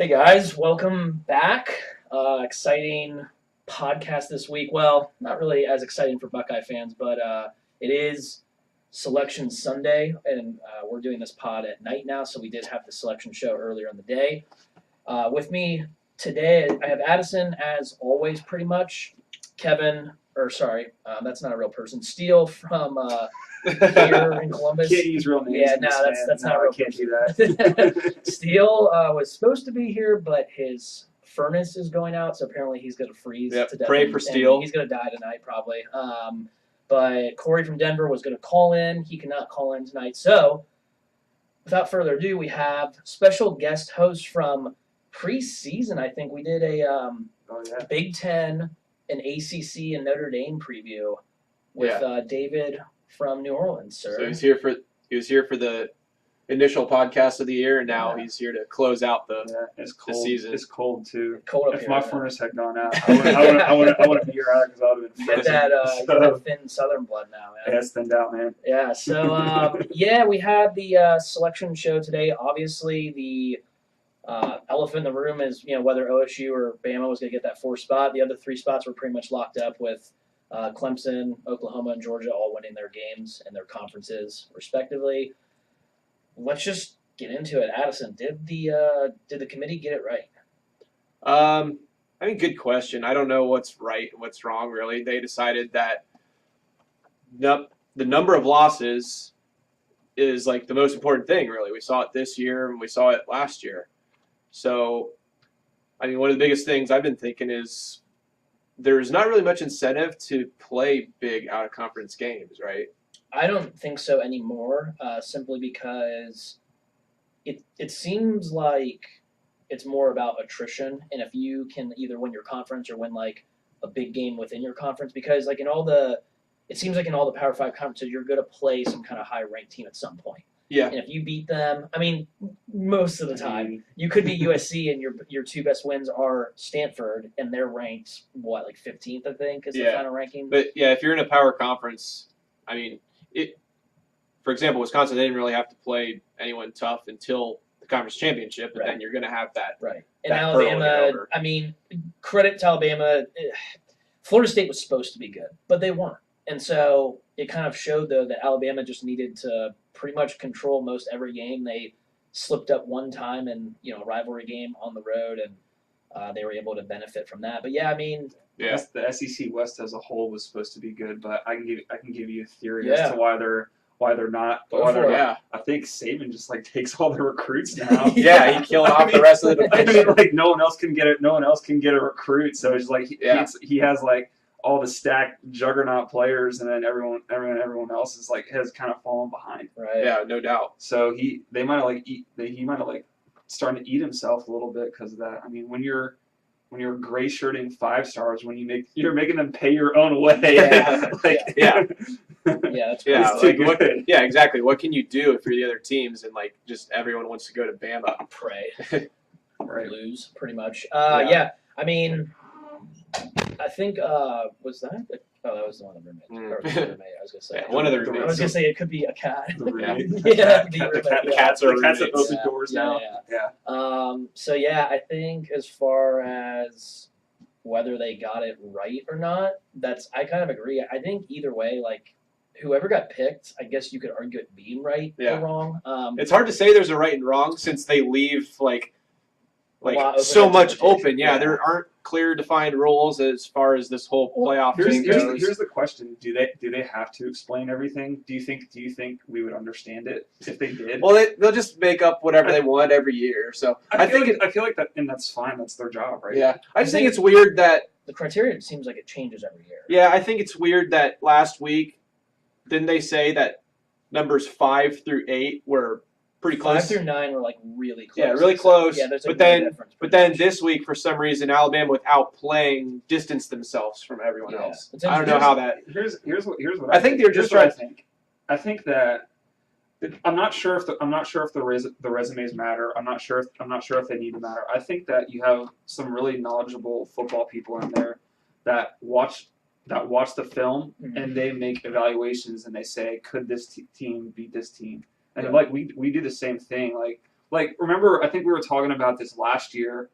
Hey guys, welcome back. Exciting podcast this week. Well, not really as exciting for Buckeye fans, but it is Selection Sunday, and we're doing this pod at night now, so we did have the selection show earlier in the day. With me today, I have Addison, as always, pretty much. Kevin, that's not a real person. Steele from here in Columbus. Can't use real names. Yeah, no, that's not a real can't person. do that. Steele was supposed to be here, but his furnace is going out, so apparently he's going to freeze to death. Pray for Steele. He's going to die tonight, probably. But Corey from Denver was going to call in. He cannot call in tonight. So, without further ado, we have special guest host from preseason. I think we did a Big Ten, an ACC, and Notre Dame preview with David from New Orleans, sir. So he was here for the initial podcast of the year, and now he's here to close out the season. It's cold too. Cold up if here, my furnace had gone out, I wouldn't be here either because I would have been you frozen. got that thin Southern blood now, man. Yeah, it's thinned out, man. Yeah. So we had the selection show today. Obviously, the elephant in the room is whether OSU or Bama was going to get that fourth spot. The other three spots were pretty much locked up with Clemson, Oklahoma, and Georgia all winning their games and their conferences respectively. Let's just get into it. Addison, did the committee get it right? I mean, good question. I don't know what's right and what's wrong, really. They decided that the number of losses is like the most important thing, really. We saw it this year and we saw it last year. So, I mean, one of the biggest things I've been thinking is there's not really much incentive to play big out-of-conference games, right? I don't think so anymore, simply because it seems like it's more about attrition, and if you can either win your conference or win like a big game within your conference, because like it seems like in all the Power 5 conferences, you're going to play some kind of high-ranked team at some point. Yeah. And if you beat them, I mean, most of the time, you could beat USC, and your two best wins are Stanford, and they're ranked, like 15th, I think, is the final ranking. But, yeah, if you're in a power conference, I mean, for example, Wisconsin, they didn't really have to play anyone tough until the conference championship, but then you're going to have that. Right. And Alabama, I mean, credit to Alabama. Florida State was supposed to be good, but they weren't. And so it kind of showed, though, that Alabama just needed to pretty much control most every game. They slipped up one time in a rivalry game on the road, and they were able to benefit from that. But yeah, I mean, the SEC West as a whole was supposed to be good, but I can give you a theory as to why they're not. I think Saban just takes all the recruits now. He killed off the rest of the division. I mean, no one else can get it. No one else can get a recruit. So it's like he has all the stacked juggernaut players, and then everyone else is has kind of fallen behind. Right. Yeah, no doubt. So he might have starting to eat himself a little bit because of that. I mean, when you're gray shirting 5 stars, when you're making them pay your own way. That's too good. Yeah, exactly. What can you do if you're the other teams and just everyone wants to go to Bama? Pray. Right. Lose, pretty much. I mean, I think was that? Oh, that was the one of the roommates. Or the roommate, I was gonna say. One of the roommates. I was gonna say it could be a cat. The cats are roommates. that open doors now. So I think as far as whether they got it right or not, I kind of agree. I think either way, whoever got picked, I guess you could argue it being right or wrong. It's hard to say there's a right and wrong since they leave so much open. Yeah, there aren't clear defined rules as far as this whole playoff thing goes. Here's the question: Do they have to explain everything? Do you think we would understand it if they did? Well, they'll just make up whatever they want every year. So I feel like that, and that's fine. That's their job, right? Yeah, I just think it's weird that the criteria seems like it changes every year. Yeah, I think it's weird that last week didn't they say that numbers 5 through 8 were pretty close? 5 through 9 were really close. Yeah, really close. Yeah, there's but then this week, for some reason, Alabama, without playing, distanced themselves from everyone else. I don't know how that. Here's what I think they're just trying. I think that I'm not sure if the resumes matter. I'm not sure if they need to matter. I think that you have some really knowledgeable football people in there that watch the film and they make evaluations and they say, could this team beat this team? And we do the same thing. like, remember, I think we were talking about this last year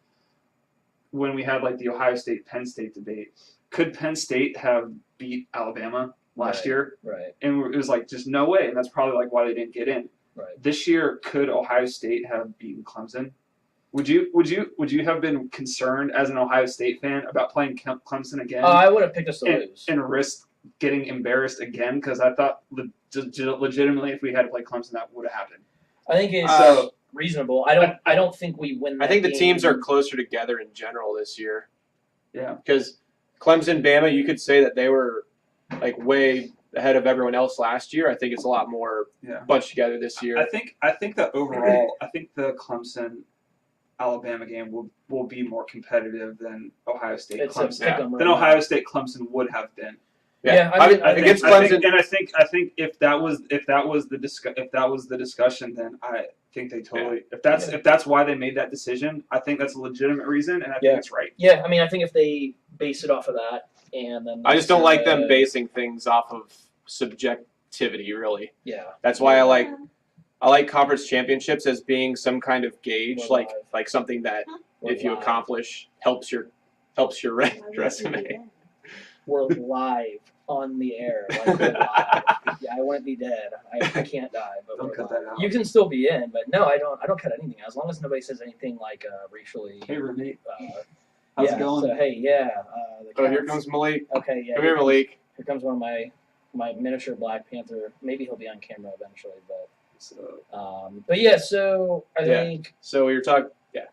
when we had like the Ohio State-Penn State debate. Could Penn State have beat Alabama last year? Right. And it was like, just no way. And that's probably like why they didn't get in. Right. This year, could Ohio State have beaten Clemson? Would you have been concerned as an Ohio State fan about playing Clemson again? I would have picked us to lose and risk getting embarrassed again, because I thought legitimately if we had to play Clemson, that would have happened. I think it's reasonable. I don't think we win. I think the game. teams are closer together in general this year. Yeah, because Clemson, Bama, you could say that they were like way ahead of everyone else last year. I think it's a lot more bunched together this year. I think that overall, I think the Clemson Alabama game will be more competitive than Ohio State Clemson. Than Ohio State Clemson would have been. Yeah, I think if that was the discussion, then I think they totally if that's why they made that decision, I think that's a legitimate reason, and I think it's right. Yeah, I mean, I think if they base it off of that, and then I just don't like them basing things off of subjectivity, really. Yeah, that's why I like conference championships as being some kind of gauge, like something that if you accomplish helps your resume. We're live on the air. Like we're live. Yeah, I wouldn't be dead. I can't die. But don't cut that out. You can still be in, but no, I don't cut anything out as long as nobody says anything like racially. Hey, Renee. How's it going? So hey, here comes Malik. Okay, yeah. Come here, Malik. Here comes one of my miniature Black Panther. Maybe he'll be on camera eventually, but. But yeah, so I think. So we were talking. Yeah.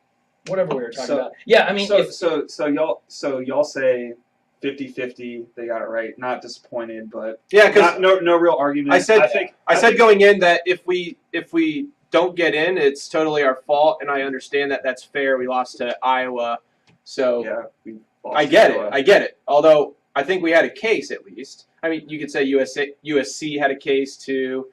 Whatever we were talking about. Yeah, I mean. So y'all say 50-50, they got it right. Not disappointed, but because no real argument. I said going in that if we don't get in, it's totally our fault, and I understand that that's fair. We lost to Iowa, so I get it. Although I think we had a case at least. I mean, you could say USC had a case too.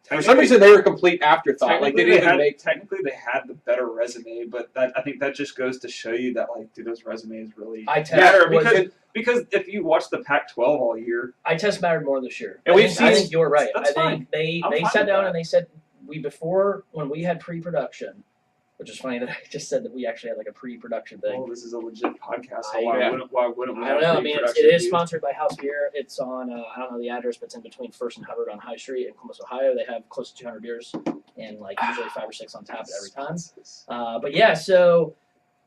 For some reason, they were a complete afterthought. Like technically, they had the better resume, but I think that just goes to show you that do those resumes really matter? Because if you watch the Pac-12 all year, eye test mattered more this year. And I think you're right. I think they sat down and they said when we had pre-production, which is funny that I just said that we actually had like a pre-production thing. Well, this is a legit podcast, so why wouldn't we? I don't know. I mean, it is sponsored by House Beer. It's on, I don't know the address, but it's in between First and Hubbard on High Street in Columbus, Ohio. They have close to 200 beers and usually 5 or 6 on tap every time. But yeah, so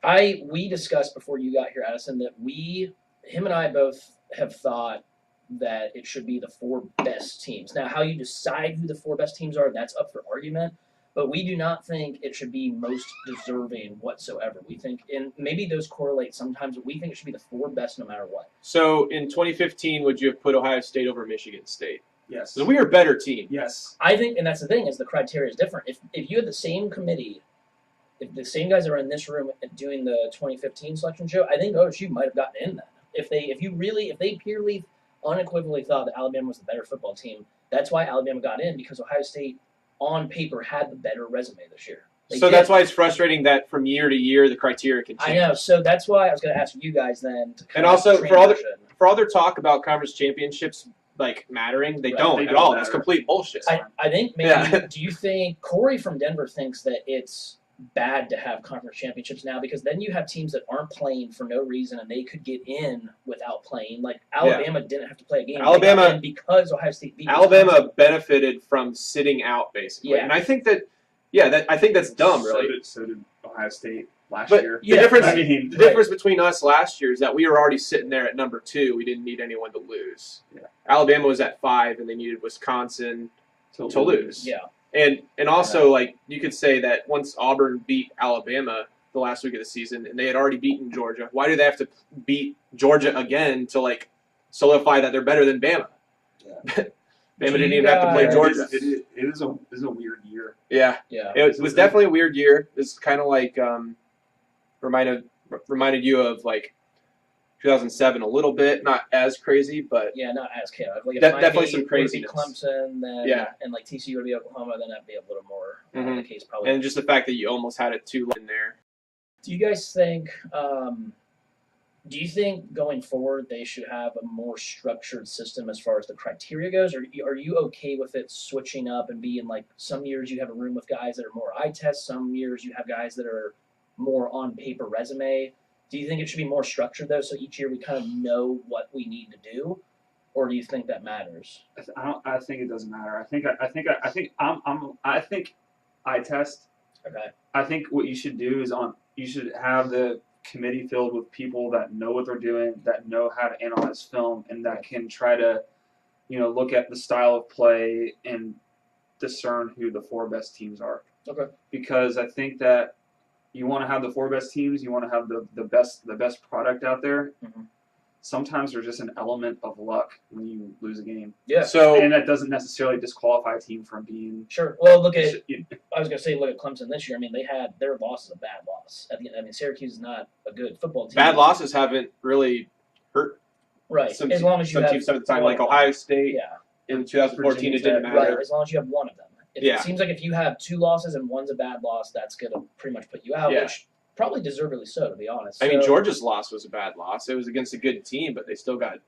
we discussed before you got here, Addison, that him and I both have thought that it should be the 4 best teams. Now, how you decide who the 4 best teams are, that's up for argument. But we do not think it should be most deserving whatsoever. We think, and maybe those correlate sometimes, but we think it should be the 4 best no matter what. So in 2015, would you have put Ohio State over Michigan State? Yes. So we were a better team. Yes. I think, and that's the thing, is the criteria is different. If you had the same committee, if the same guys that are in this room doing the 2015 selection show, I think OSU might have gotten in then. If they purely, unequivocally thought that Alabama was the better football team, that's why Alabama got in, because Ohio State on paper had the better resume this year. That's why it's frustrating that from year to year the criteria can change. I know. So that's why I was going to ask you guys then. And also for all their talk about conference championships mattering, they don't at all. That's complete bullshit. I think maybe. Do you think Corey from Denver thinks that it's bad to have conference championships now, because then you have teams that aren't playing for no reason and they could get in without playing? Like Alabama didn't have to play a game. Alabama, because Ohio State beat Alabama benefited from sitting out basically. Yeah. And I think I think that's dumb, really. So did Ohio State last year. The difference between us last year is that we were already sitting there at number 2. We didn't need anyone to lose. Yeah. Alabama was at 5, and they needed Wisconsin to lose. Yeah. And also, you could say that once Auburn beat Alabama the last week of the season, and they had already beaten Georgia, why do they have to beat Georgia again to solidify that they're better than Bama? Yeah. Bama didn't even have to play Georgia. It is a weird year. Yeah. It was definitely a weird year. It's kind of reminded you of 2007 a little bit, not as crazy, but not as chaotic. Definitely some craziness. Clemson, then and TCU would be Oklahoma, then that'd be a little more the case probably. And just the fact that you almost had it 2 in there. Do you guys think Do you think going forward they should have a more structured system as far as the criteria goes, or are you okay with it switching up and being like some years you have a room with guys that are more eye test, some years you have guys that are more on paper resume? Do you think it should be more structured though, so each year we kind of know what we need to do, or do you think that matters? I think it doesn't matter. I think eye test. Okay. I think what you should do is you should have the committee filled with people that know what they're doing, that know how to analyze film, and that can try to, look at the style of play and discern who the 4 best teams are. Okay. Because I think that you want to have the 4 best teams, you want to have the best product out there. Mm-hmm. Sometimes there's just an element of luck when you lose a game. Yeah. And that doesn't necessarily disqualify a team from being. Sure. Well, look at. I was gonna say, look at Clemson this year. I mean, they had their loss is a bad loss. Syracuse is not a good football team. Bad losses haven't really hurt. Right. Some as long as you some have teams at the time, like Ohio State. Yeah. In 2014, it didn't matter. Right. As long as you have one of them. It seems like if you have 2 losses and one's a bad loss, that's gonna pretty much put you out. Yeah. Which probably deservedly so, to be honest. I mean, Georgia's loss was a bad loss. It was against a good team, but they still got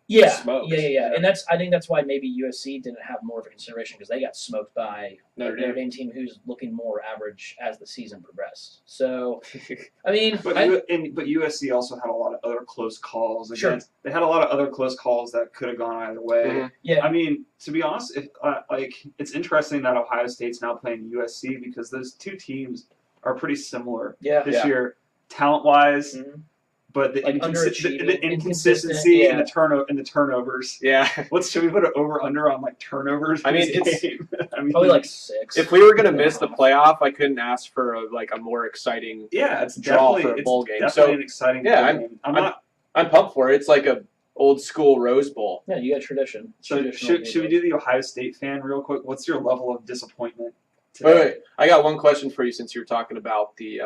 smoked. Yeah. And I think that's why maybe USC didn't have more of a consideration because they got smoked by Notre Dame team who's looking more average as the season progressed. So, I mean, but USC also had a lot of other close calls. Sure. They had a lot of other close calls that could have gone either way. Mm-hmm. Yeah. I mean, to be honest, it's interesting that Ohio State's now playing USC because those 2 teams are pretty similar this year. Talent-wise, but the inconsistency and the turnovers. Yeah. Should we put an over/under on turnovers? I mean, probably like 6. If we were gonna miss the playoff, I couldn't ask for a more exciting it's draw for a bowl game. Definitely an exciting bowl game. I'm pumped for it. It's like a old school Rose Bowl. Yeah, you got tradition. So should we do the Ohio State fan real quick? What's your level of disappointment today? Wait. I got one question for you since you were talking about the.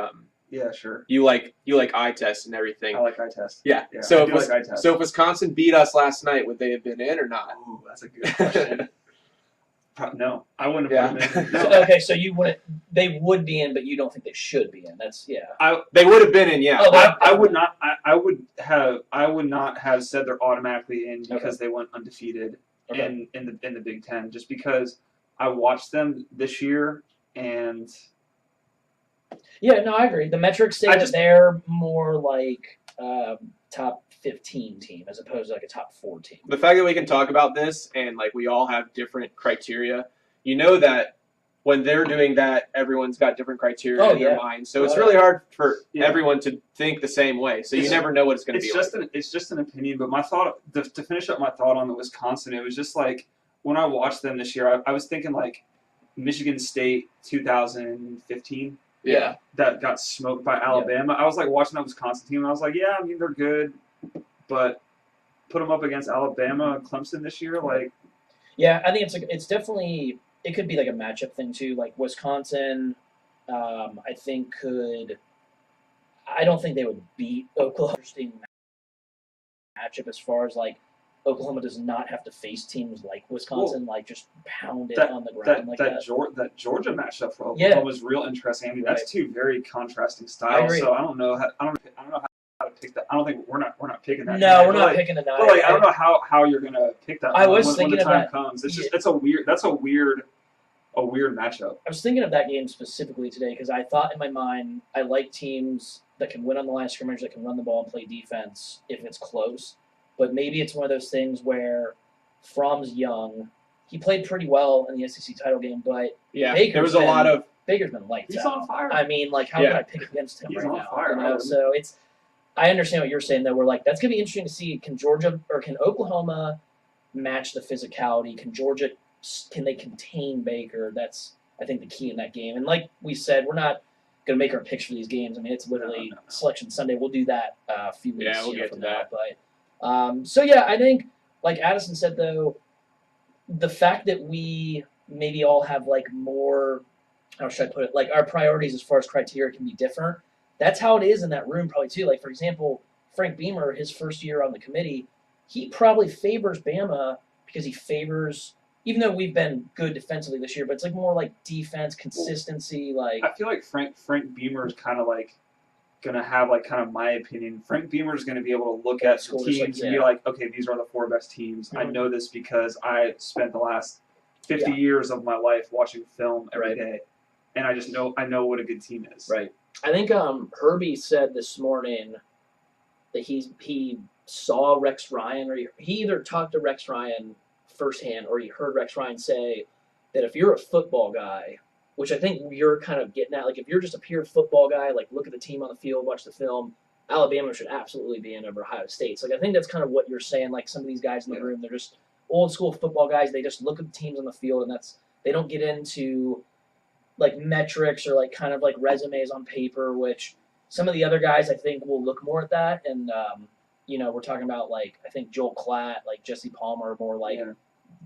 Yeah, sure. You like eye test and everything. I like eye test. Yeah. So if Wisconsin beat us last night, would they have been in or not? Ooh, that's a good question. No, I wouldn't have put them in. No. Okay, so you wouldn't. They would be in, but you don't think they should be in. That's They would have been in. Yeah. Oh, I would not. I would not have said they're automatically in because they went undefeated in the Big Ten. Just because I watched them this year and. Yeah, no, I agree. The metrics say that they're more like top 15 team as opposed to like a top 4 team. The fact that we can talk about this and we all have different criteria, that when they're doing that, everyone's got different criteria in their mind. So it's really hard for everyone to think the same way. So you never know what it's going to be. It's just an opinion. But my thought, to finish up my thought on the Wisconsin, it was just when I watched them this year, I was thinking Michigan State 2015. Yeah. That got smoked by Alabama. I was watching that Wisconsin team, and I was they're good, but put them up against Alabama and Clemson this year, Yeah, I think it's definitely it could be a matchup thing too. Wisconsin, I think could. I don't think they would beat Oklahoma. Interesting matchup as far as Oklahoma does not have to face teams like Wisconsin, just pound it on the ground that Georgia matchup for Oklahoma was real interesting. I mean, that's 2 very contrasting styles. So I don't know how to pick that. I don't think we're not picking that. No, we're not picking the 9. But I don't know how you're gonna pick that. I was when thinking the of time that. comes. It's just that's a weird matchup. I was thinking of that game specifically today because I thought in my mind I like teams that can win on the line of scrimmage, that can run the ball and play defense if it's close. But maybe it's one of those things where Fromm's young. He played pretty well in the SEC title game, but there was a lot of Baker's been lights out. He's on fire. I mean, how can I pick against him He's right on now? fire. So I understand what you're saying though. We're that's gonna be interesting to see. Can Georgia or can Oklahoma match the physicality? Can they contain Baker? That's I think the key in that game. And like we said, we're not going to make our picks for these games. I mean, it's literally Selection Sunday. We'll do that a few weeks. Yeah, we'll get to that. But so yeah, I think like Addison said though, the fact that we maybe all have more, how should I put it? Our priorities as far as criteria can be different. That's how it is in that room probably too. For example, Frank Beamer, his first year on the committee, he probably favors Bama because he favors. Even though we've been good defensively this year, but it's more defense, consistency. I feel like Frank Beamer is kind of gonna have like kind of my opinion. Frank Beamer is gonna be able to look at the School teams just like, and be like, okay, these are the 4 best teams. I Mhm. know this because I spent the last 50 Yeah. years of my life watching film every Right. day, and I know what a good team is. Right. I think Herbie said this morning that he saw Rex Ryan, or he either talked to Rex Ryan firsthand, or he heard Rex Ryan say that if you're a football guy, which I think you're kind of getting at, like if you're just a pure football guy, like look at the team on the field, watch the film, Alabama should absolutely be in over Ohio State. So like, I think that's kind of what you're saying. Like some of these guys in the room, they're just old school football guys. They just look at the teams on the field, and they don't get into like metrics or like kind of like resumes on paper, which some of the other guys I think will look more at that. And we're talking about like I think Joel Klatt, like Jesse Palmer, more like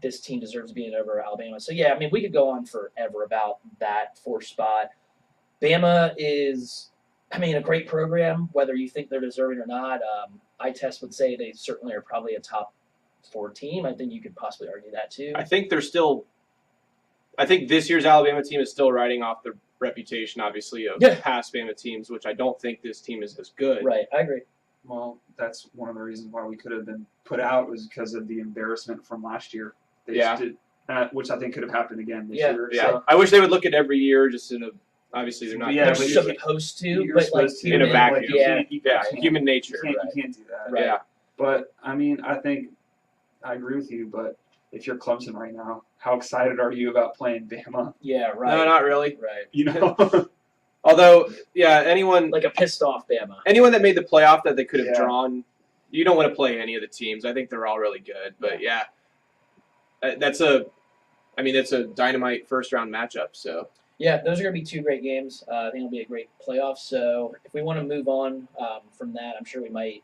this team deserves to be in over Alabama. So yeah, I mean we could go on forever about that 4th spot. Bama is, I mean, a great program, whether you think they're deserving or not. Eye test would say they certainly are probably a top 4 team. I think you could possibly argue that too. I think this year's Alabama team is still riding off the reputation, obviously, of past Bama teams, which I don't think this team is as good. Right, I agree. Well, that's one of the reasons why we could have been put out was because of the embarrassment from last year. They just did, which I think could have happened again this year. Yeah, So. I wish they would look at every year just in a. Obviously, they're not. They're supposed to, but like in a vacuum. Like, human nature. You can't do that. Right. Yeah. But I mean, I agree with you. But if you're Clemson right now, how excited are you about playing Bama? Yeah, right. No, not really. Right. You know. Although, anyone like a pissed off Bama. Anyone that made the playoff that they could have drawn, you don't want to play any of the teams. I think they're all really good. But that's a dynamite 1st round matchup. So. Yeah, those are going to be 2 great games. I think it'll be a great playoff. So if we want to move on from that, I'm sure we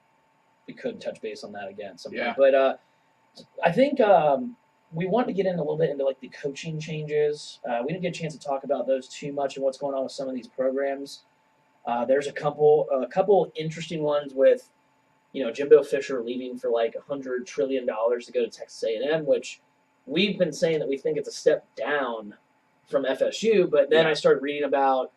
could touch base on that again sometime. But I think we want to get in a little bit into like the coaching changes. We didn't get a chance to talk about those too much and what's going on with some of these programs. There's a couple interesting ones with, Jimbo Fisher leaving for like $100 trillion to go to Texas A&M, which we've been saying that we think it's a step down from FSU, but then I started reading about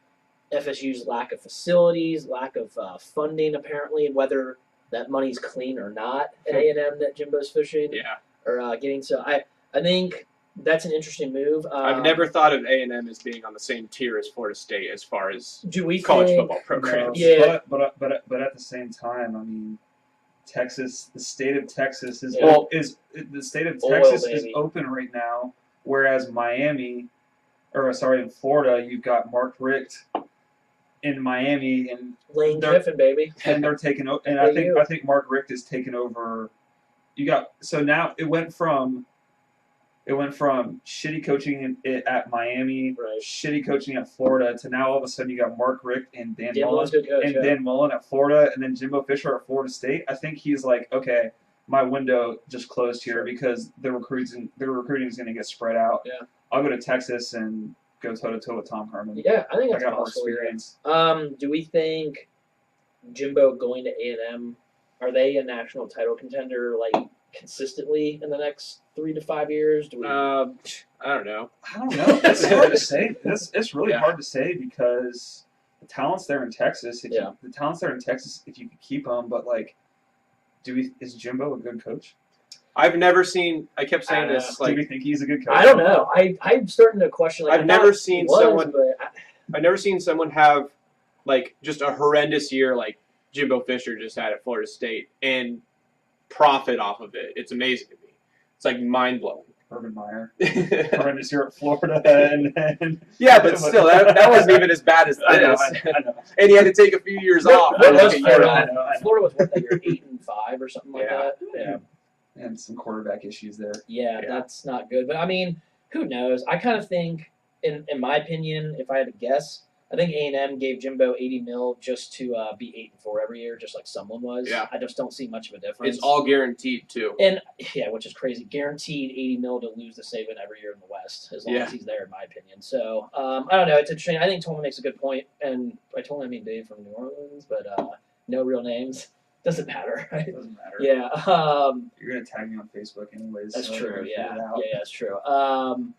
FSU's lack of facilities, lack of funding apparently, and whether that money's clean or not at A&M that Jimbo's fishing or getting. So I think that's an interesting move. I've never thought of A&M as being on the same tier as Florida State as far as college football programs. Yeah, but at the same time, I mean, Texas, the state of Texas is open right now, whereas in Florida, you've got Mark Richt in Miami, and Lane Kiffin, baby, and they're taking over. And I think Mark Richt is taking over. Now it went from shitty coaching at Miami, shitty coaching at Florida, to now all of a sudden you got Mark Richt and Dan Mullen at Florida, and then Jimbo Fisher at Florida State. I think he's like, okay, my window just closed here because the recruiting is going to get spread out. Yeah. I'll go to Texas and go toe-to-toe with Tom Herman. Yeah, I think that's I got more possible. experience. Do we think Jimbo going to A&M, are they a national title contender like consistently in the next 3 to 5 years? I don't know. It's hard to say. It's really hard to say because the talent's there in Texas. If you could keep them, but like, is Jimbo a good coach? I've never seen. I kept saying this. Do we think he's a good coach? I don't know. I'm starting to question. Like, I've never seen someone have like just a horrendous year like Jimbo Fisher just had at Florida State and profit off of it. It's amazing to me. It's like mind blowing. Urban Meyer, horrendous year at Florida, and yeah, but still, that wasn't even as bad as this. I know. And he had to take a few years off. Florida was what that year, 8-5 or something like that. Yeah. And some quarterback issues there. Yeah, that's not good. But I mean, who knows? I kind of think, in my opinion, if I had to guess, I think A&M gave Jimbo $80 million just to be 8-4 every year, just like someone was. Yeah. I just don't see much of a difference. It's all guaranteed too. And which is crazy. Guaranteed $80 million to lose to Saban every year in the West, as long as he's there, in my opinion. So I don't know. It's interesting. I think Tolman makes a good point, and by Tolman I mean Dave from New Orleans, but no real names. Doesn't matter, right? It doesn't matter. Yeah. You're gonna tag me on Facebook anyways. That's so I true. gotta Yeah. figure it out. Yeah, that's true.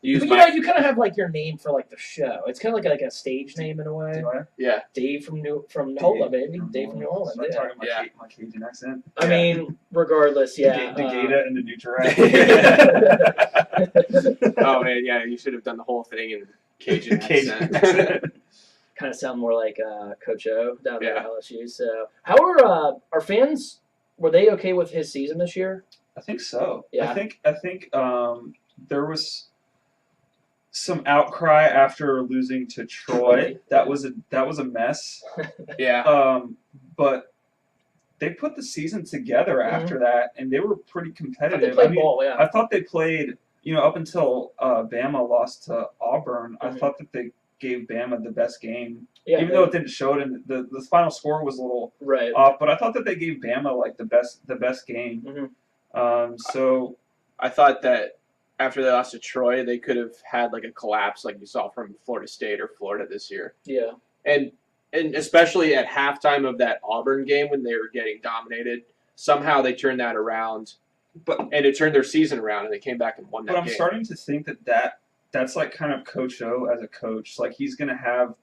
Use But my- you kind of have like your name for like the show. It's kind of like a stage name in a way. Do I? Yeah. Dave from NOLA, baby. Dave from New Orleans. Start Yeah. talking my, Yeah. my Cajun accent. I mean, regardless, yeah. The Gata and the Nutri. Oh man, yeah, you should have done the whole thing in Cajun accent. Kind of sound more like Coach O down there at Yeah. LSU. So, how are our fans? Were they okay with his season this year? I think so. Yeah. I think there was some outcry after losing to Troy. That was a mess. Yeah. But they put the season together after that, and they were pretty I thought they competitive. played ball, yeah. I thought they played. Up until Bama lost to Auburn, I thought that they gave Bama the best game. Yeah, Even though it didn't show it, and the final score was a little right. off, but I thought that they gave Bama like the best game. So I thought that after they lost to Troy, they could have had like a collapse like you saw from Florida State or Florida this year. Yeah. And especially at halftime of that Auburn game when they were getting dominated, somehow they turned that around. And it turned their season around, and they came back and won that game. But I'm starting to think that's like kind of Coach O as a coach. Like he's gonna have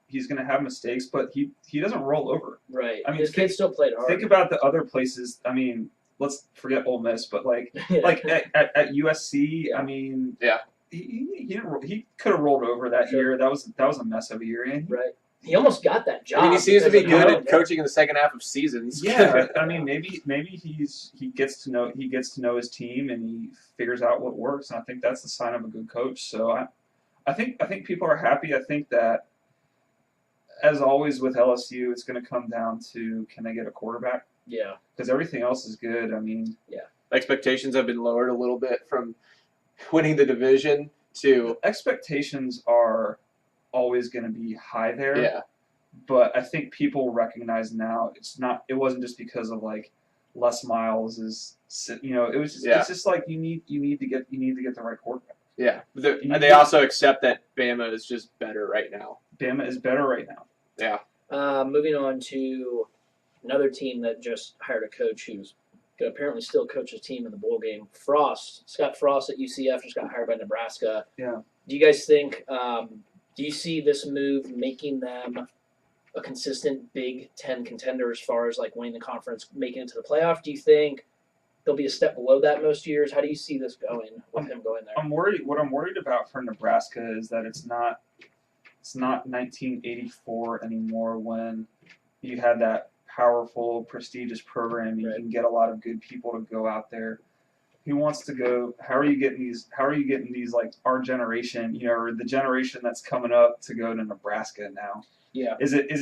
mistakes, but he doesn't roll over. Right. I mean, his kids still played hard. Think about the other places. I mean, let's forget Ole Miss, but like at USC, I mean, yeah, he could have rolled over that year. That was a mess of a year, and right. He almost got that job. I mean, he seems to be because good of at coaching in the second half of seasons. Yeah, I mean, maybe he gets to know his team and he figures out what works, and I think that's the sign of a good coach. So I think people are happy. I think that, as always with LSU, it's going to come down to, can they get a quarterback? Yeah, because everything else is good. I mean, expectations have been lowered a little bit from winning the division to expectations are always going to be high there. Yeah. But I think people recognize now it wasn't just because of like Les Miles it was just, it's just like you need to get the right quarterback. Yeah. They also accept that Bama is just better right now. Bama is better right now. Yeah. Moving on to another team that just hired a coach who's going to apparently still coach his team in the bowl game. Scott Frost at UCF just got hired by Nebraska. Yeah. Do you guys think? Do you see this move making them a consistent Big Ten contender as far as like winning the conference, making it to the playoff? Do you think they'll be a step below that most years? How do you see this going with him going there? I'm worried. What I'm worried about for Nebraska is that it's not 1984 anymore when you had that powerful, prestigious program. You can get a lot of good people to go out there. He wants to go. How are you getting these like our generation, or the generation that's coming up to go to Nebraska now? Yeah. Is it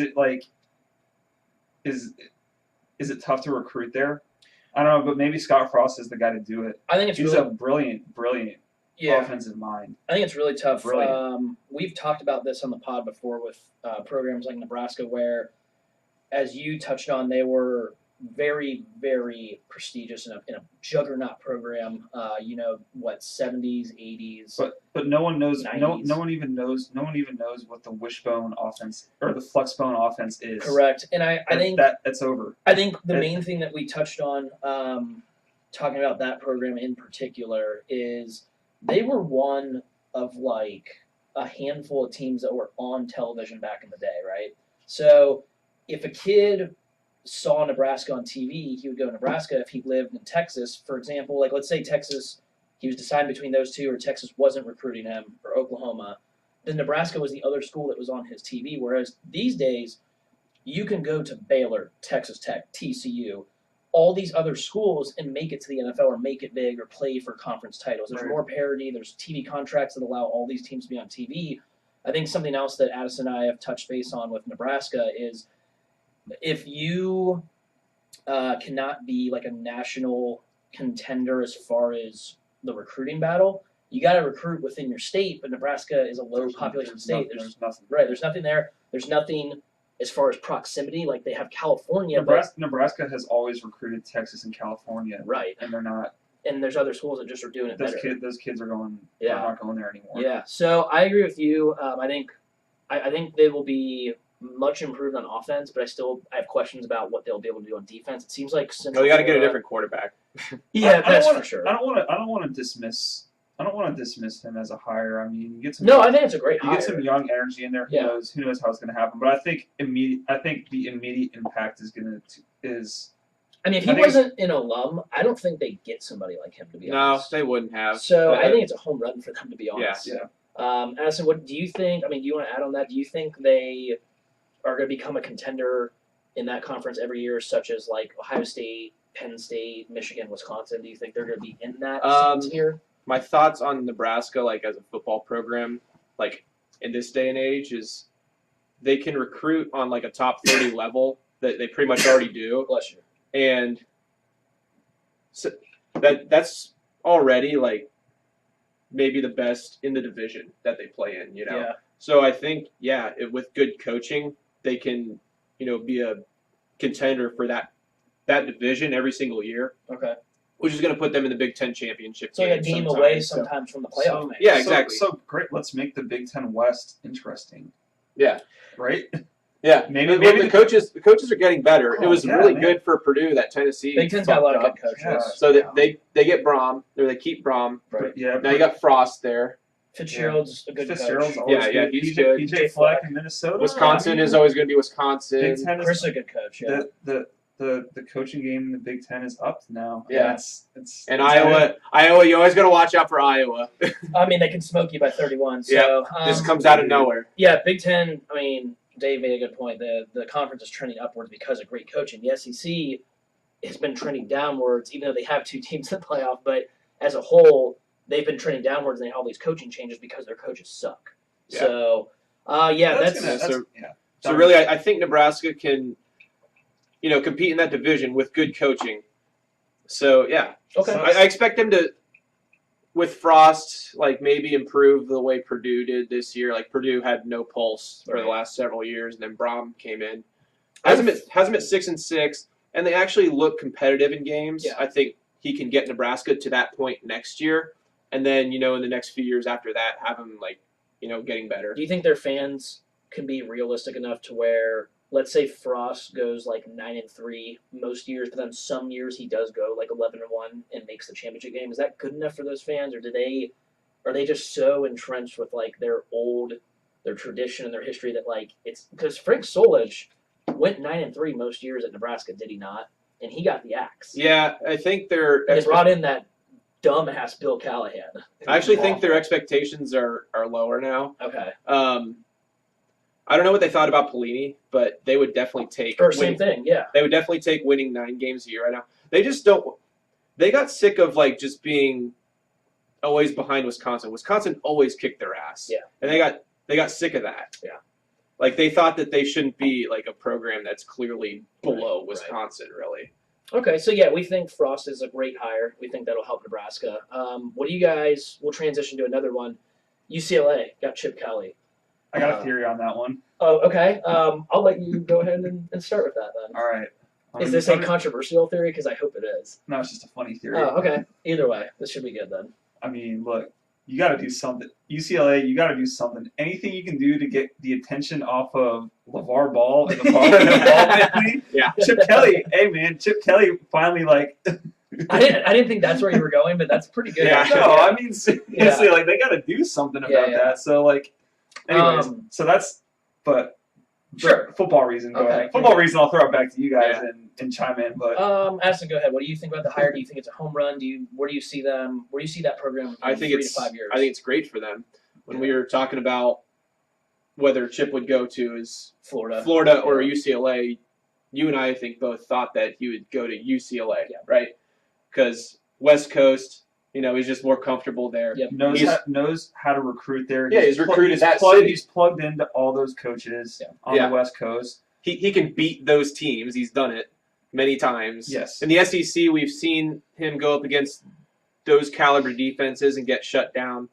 tough to recruit there? I don't know, but maybe Scott Frost is the guy to do it. I think He's a brilliant yeah. offensive mind. I think it's really tough. Brilliant. We've talked about this on the pod before with programs like Nebraska, where, as you touched on, they were very, very prestigious in a juggernaut program. 70s, 80s. But no one knows. 90s. No one even knows what the wishbone offense or the flexbone offense is. Correct, and I think that's over. I think the main thing that we touched on, talking about that program in particular, is they were one of like a handful of teams that were on television back in the day, right? So if a kid saw Nebraska on TV, he would go to Nebraska. If he lived in Texas, for example, like let's say Texas, he was deciding between those two, or Texas wasn't recruiting him, or Oklahoma, then Nebraska was the other school that was on his TV. Whereas these days, you can go to Baylor, Texas Tech, TCU, all these other schools and make it to the NFL or make it big or play for conference titles. There's more parity. There's TV contracts that allow all these teams to be on TV. I think something else that Addison and I have touched base on with Nebraska is if you cannot be like a national contender as far as the recruiting battle, you got to recruit within your state, but Nebraska is a low population state. There's nothing. Right, there's nothing there. There's nothing as far as proximity. Like they have California. Nebraska has always recruited Texas and California. Right. And they're not. And there's other schools that just are doing it better. Those kids are going. Yeah. They're not going there anymore. Yeah. So I agree with you. I think they will be much improved on offense, but I have questions about what they'll be able to do on defense. It seems like Well, they got to get a different quarterback. Yeah, that's wanna, for sure. I don't want to dismiss him as a hire. I mean, you get some. No, I think it's a great You hire. get some young energy in there. Who knows how it's going to happen? But I think the immediate impact is I mean, if he wasn't an alum, I don't think they'd get somebody like him, to be honest. No, they wouldn't have. So I think it's a home run for them, to be honest. Yeah. Addison, what do you think? I mean, do you want to add on that? Do you think they are going to become a contender in that conference every year, such as like Ohio State, Penn State, Michigan, Wisconsin? Do you think they're going to be in that tier? My thoughts on Nebraska, like as a football program, like in this day and age, is they can recruit on like a top 30 level that they pretty much already do. Bless you. And so that's already like maybe the best in the division that they play in, you know. Yeah. So I think with good coaching, they can, be a contender for that division every single year. Okay. Which is going to put them in the Big Ten championship. So a game away sometimes from the playoff. Yeah, exactly. So great. Let's make the Big Ten West interesting. Yeah. Right. Yeah, maybe the coaches are getting better. It was really good for Purdue that Tennessee. Big Ten's got a lot of good coaches. Yeah. So they get Brom, or they keep Brom. Right. Yeah. Now you got Frost there. Fitzgerald's a good Fitzgerald's coach. always Yeah, good. he's good. PJ Fleck in Minnesota. Wisconsin is always going to be Wisconsin. Big Ten Chris is a good coach. Yeah. The coaching game in the Big Ten is up now. Yeah. And Iowa, you always got to watch out for Iowa. I mean, they can smoke you by 31. So this comes out of nowhere. Yeah, Big Ten. I mean, Dave made a good point. The conference is trending upwards because of great coaching. The SEC has been trending downwards, even though they have two teams in the playoff. But as a whole, they've been trending downwards, and they have all these coaching changes because their coaches suck. Yeah. So, So really, I think Nebraska can, compete in that division with good coaching. So yeah, okay. I expect them to, with Frost, like maybe improve the way Purdue did this year. Like Purdue had no pulse for the last several years, and then Brom came in. Has them at 6-6, and they actually look competitive in games. Yeah. I think he can get Nebraska to that point next year, and then in the next few years after that, have them getting better. Do you think their fans can be realistic enough to where, let's say Frost goes like 9-3 most years, but then some years he does go like 11-1 and makes the championship game? Is that good enough for those fans, or are they just so entrenched with like their tradition and their history that like it's because Frank Solich went 9-3 most years at Nebraska, did he not? And he got the axe. Yeah, I think they brought in that dumbass Bill Callahan. I actually think their expectations are lower now. Okay. I don't know what they thought about Pelini, but they would definitely take. Same thing, yeah. They would definitely take winning 9 games a year right now. They just don't. They got sick of like just being always behind Wisconsin. Wisconsin always kicked their ass. Yeah. And they got sick of that. Yeah. Like they thought that they shouldn't be like a program that's clearly below Wisconsin, really. Okay, so yeah, we think Frost is a great hire. We think that'll help Nebraska. What do you guys? We'll transition to another one. UCLA got Chip Kelly. I got a theory on that one. Oh, okay. I'll let you go ahead and start with that then. All right. Is this a controversial theory? Because I hope it is. No, it's just a funny theory. Oh, okay. Either way, this should be good then. I mean, look, you got to do something. UCLA, you got to do something. Anything you can do to get the attention off of LeVar Ball and the Ball family. Yeah. Chip Kelly, hey man, Chip Kelly finally like. I didn't think that's where you were going, but that's pretty good. Yeah. No, I mean seriously, like they got to do something about that. So like, anyways, so that's sure. Football reason. Go ahead. Football reason. I'll throw it back to you guys and chime in. But Addison, go ahead. What do you think about the hire? Do you think it's a home run? Where do you see them? Where do you see that program? In I think 3 to 5 years. I think it's great for them. When we were talking about whether Chip would go to is Florida or UCLA, you and I think both thought that he would go to UCLA, right? Because West Coast, he's just more comfortable there. Yep. Knows how to recruit there. Yeah, he's recruited that city. city. He's plugged into all those coaches on the West Coast. He can beat those teams. He's done it many times. Yes. In the SEC, we've seen him go up against those caliber defenses and get shut down.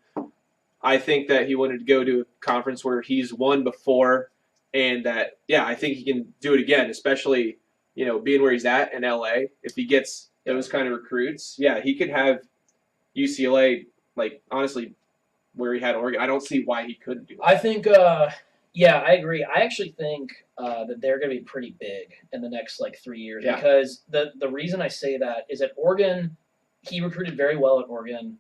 I think that he wanted to go to a conference where he's won before, and that I think he can do it again, especially being where he's at in LA. If he gets those kind of recruits, he could have UCLA, like honestly, where he had Oregon. I don't see why he couldn't do that. I think Yeah, I agree. I actually think that they're going to be pretty big in the next 3 years Yeah. because the reason I say that is that Oregon, he recruited very well at Oregon,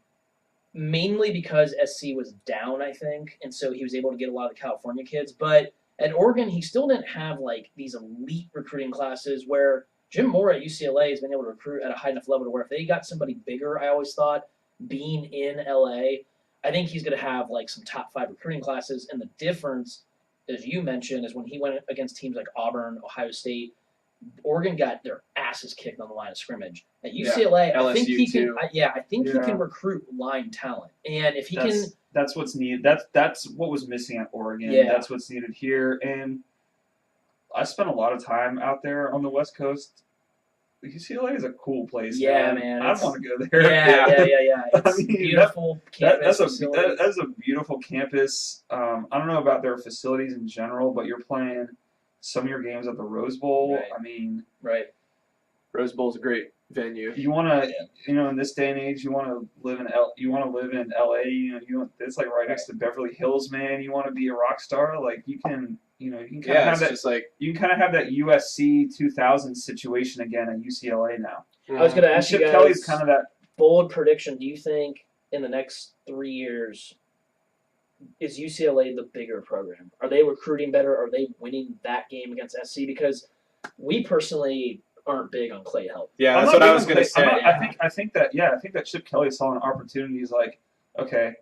mainly because SC was down, I think, and so he was able to get a lot of the California kids. But at Oregon, he still didn't have these elite recruiting classes where Jim Moore at UCLA has been able to recruit at a high enough level to where if they got somebody bigger, I always thought being in LA, I think he's going to have some top 5 recruiting classes, and the difference, as you mentioned, is when he went against teams like Auburn, Ohio State, Oregon got their asses kicked on the line of scrimmage. At UCLA, I think LSU he can. too. I think he can recruit line talent, and if he can, That's what's needed. That's what was missing at Oregon. Yeah. That's what's needed here. And I spent a lot of time out there on the West Coast. UCLA is a cool place. Yeah, man, I want to go there. yeah. It's I mean, beautiful campus facilities. That's a beautiful campus. I don't know about their facilities in general, but you're playing some of your games at the Rose Bowl. Right. I mean, Right. Rose Bowl's a great venue. you want to, in this day and age, you want to live in LA. It's right next to Beverly Hills, man. You want to be a rock star, you can kind of have it's that. just You can kind of have that USC 2000 situation again at UCLA now. I was going to And ask you Chip guys. Kelly's kind of that. Bold prediction. Do you think in the next 3 years is UCLA the bigger program? Are they recruiting better? Are they winning that game against SC? Because we personally aren't big on Clay Helton. Yeah, I'm that's not what I big was on going to say. Clay- I think that Chip Kelly saw an opportunity. He's like, okay,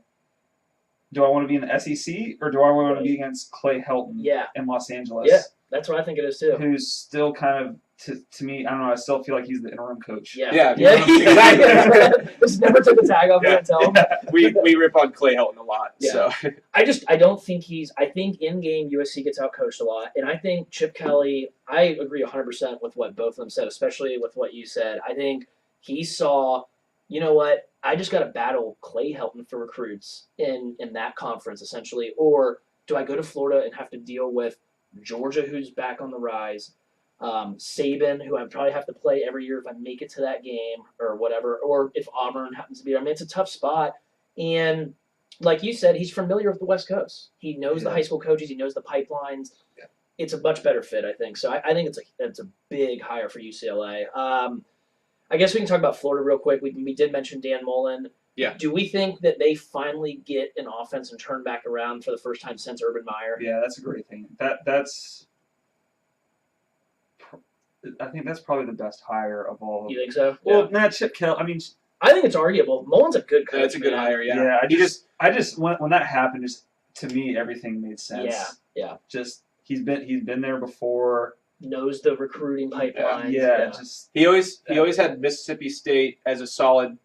do I want to be in the SEC or do I want to be against Clay Helton Yeah. in Los Angeles? Yeah, that's what I think it is too. Who's still kind of to me, I don't know. I still feel like he's the interim coach. Yeah, exactly. Just never took the tag off and tell him. we rip on Clay Helton a lot. Yeah. So I don't think I think in game USC gets out coached a lot, and I think Chip Kelly. I agree 100% with what both of them said, especially with what you said. I think he saw, you know what, I just got to battle Clay Helton for recruits in that conference essentially, or do I go to Florida and have to deal with Georgia, who's back on the rise? Saban, who I probably have to play every year if I make it to that game or whatever, or if Auburn happens to be there. I mean, it's a tough spot. And like you said, he's familiar with the West Coast. He knows the high school coaches. He knows the pipelines. Yeah. It's a much better fit, I think. So I think it's a big hire for UCLA. I guess we can talk about Florida real quick. We did mention Dan Mullen. Yeah. Do we think that they finally get an offense and turn back around for the first time since Urban Meyer? Yeah, that's a great thing. I think that's probably the best hire of all. You think so? Well, Chip Kelly. I mean, I think it's arguable. Mullen's a good coach. it's a good man. hire. Yeah. I just when that happened, just to me everything made sense. Yeah. Just he's been there before. Knows the recruiting pipelines. Just He always had Mississippi State as a solid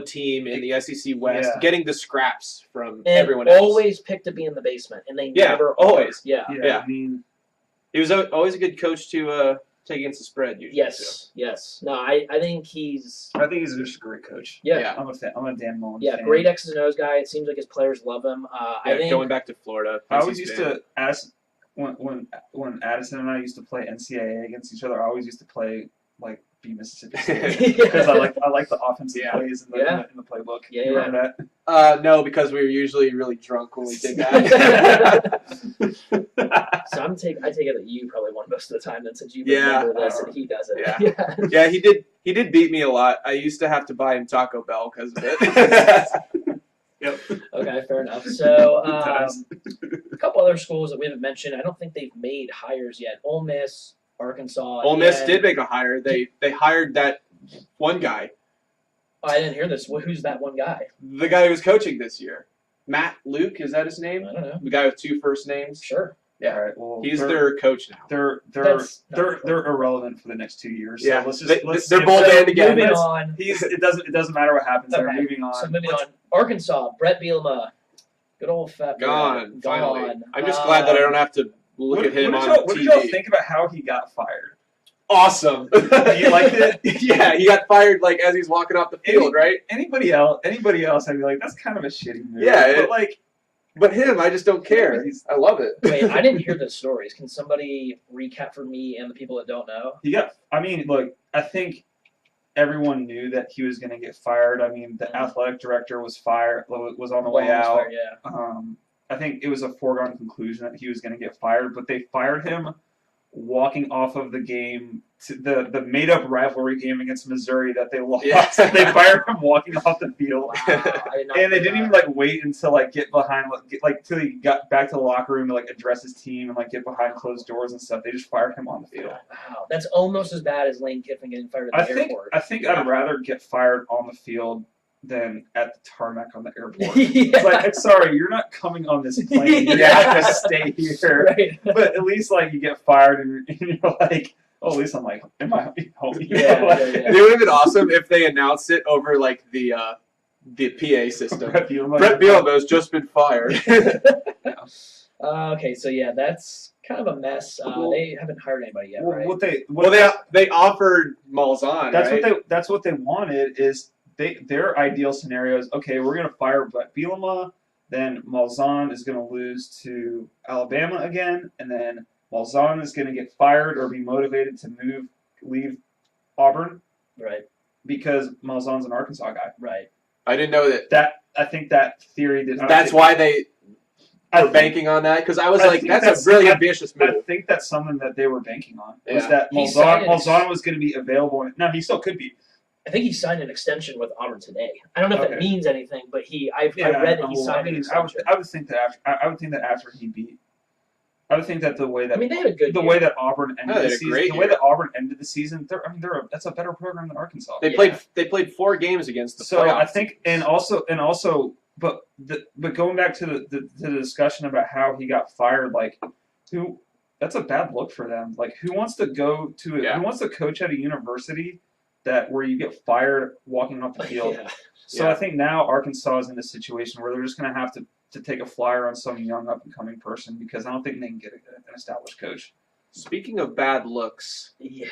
team in the SEC West, getting the scraps from and everyone else. always picked to be in the basement, and they never always. Yeah. Yeah. I mean, He was always a good coach to take against the spread. Usually. Yes. No, I think he's. I think he's just a great coach. Yeah. I'm a Dan Mullen fan. Great X's and O's guy. It seems like his players love him. I think going back to Florida. I always used to ask when Addison and I used to play NCAA against each other. I always used to play be Mississippi State because I like the offensive plays in the playbook. Yeah, you remember that? No, because we were usually really drunk when we did that. So I take it that you probably won most of the time then, since you remember this and he doesn't. Yeah, he did beat me a lot. I used to have to buy him Taco Bell because of it. Yep. Okay, fair enough. So a couple other schools that we haven't mentioned. I don't think they've made hires yet. Ole Miss, Arkansas. Ole Miss did make a hire. They hired that one guy. Oh, I didn't hear this. Who's that one guy? The guy who was coaching this year. Matt Luke, is that his name? I don't know. The guy with 2 first names. Sure. Yeah. All right. Well, he's their coach now. They're irrelevant for the next 2 years. So Yeah. they're both banned again. Moving on. It doesn't matter what happens. Okay. They're moving on. So moving on. Arkansas, Brett Bielema. Good old fat Gone. Brett. Finally. I'm just glad that I don't have to look at him on TV. What did y'all think about how he got fired? Awesome. You liked it? Yeah, he got fired as he's walking off the field, right? Anybody else, I'd be like, that's kind of a shitty move. Yeah, but but him, I just don't care. I love it. Wait, I didn't hear the stories. Can somebody recap for me and the people that don't know? I think everyone knew that he was going to get fired. I mean, the athletic director was on the way out. Fired, yeah. I think it was a foregone conclusion that he was going to get fired, but they fired him walking off of the game, to the made-up rivalry game against Missouri that they lost. Yeah. They fired him walking off the field. Wow, I did not And they know didn't even that. wait until get behind till he got back to the locker room to address his team and get behind closed doors and stuff. They just fired him on the field. Wow, that's almost as bad as Lane Kiffin getting fired at the airport. I think I'd rather get fired on the field than at the tarmac on the airport. Yeah. It's like, sorry, you're not coming on this plane. You have to stay here. Right. But at least you get fired and you're like, oh, at least I'm am I home? Yeah. It would have been awesome if they announced it over the PA system. Brett Brett Bielema's just been fired. Okay, so yeah, that's kind of a mess. They haven't hired anybody yet, right? They offered Malzahn. That's what they wanted is their ideal scenario is, okay, we're gonna fire Brett Bielema, then Malzahn is gonna lose to Alabama again, and then Malzahn is gonna get fired or be motivated to leave Auburn, Right. because Malzahn's an Arkansas guy. Right. I didn't know that. I think that theory did. That's why they were banking on that, because I was that's a really ambitious move. I think that's something that they were banking on. Was Yeah. that He signed Malzahn was going to be available? No, he still could be. I think he signed an extension with Auburn today. I don't know if Okay. that means anything, but I read that he signed an extension. I would think that after he beat, I would think that the way that they had a good the year. way that Auburn ended they the had a season, great the way year. that Auburn ended the season, that's a better program than Arkansas. They played 4 games against the So playoffs. I think, and also, but going back to the discussion about how he got fired, that's a bad look for them. Who wants to go to it? Yeah. Who wants to coach at a university where you get fired walking off the field? Yeah. So Yeah. I think now Arkansas is in a situation where they're just going to have to take a flyer on some young up and coming person, because I don't think they can get an established coach. Speaking of bad looks, Yeah,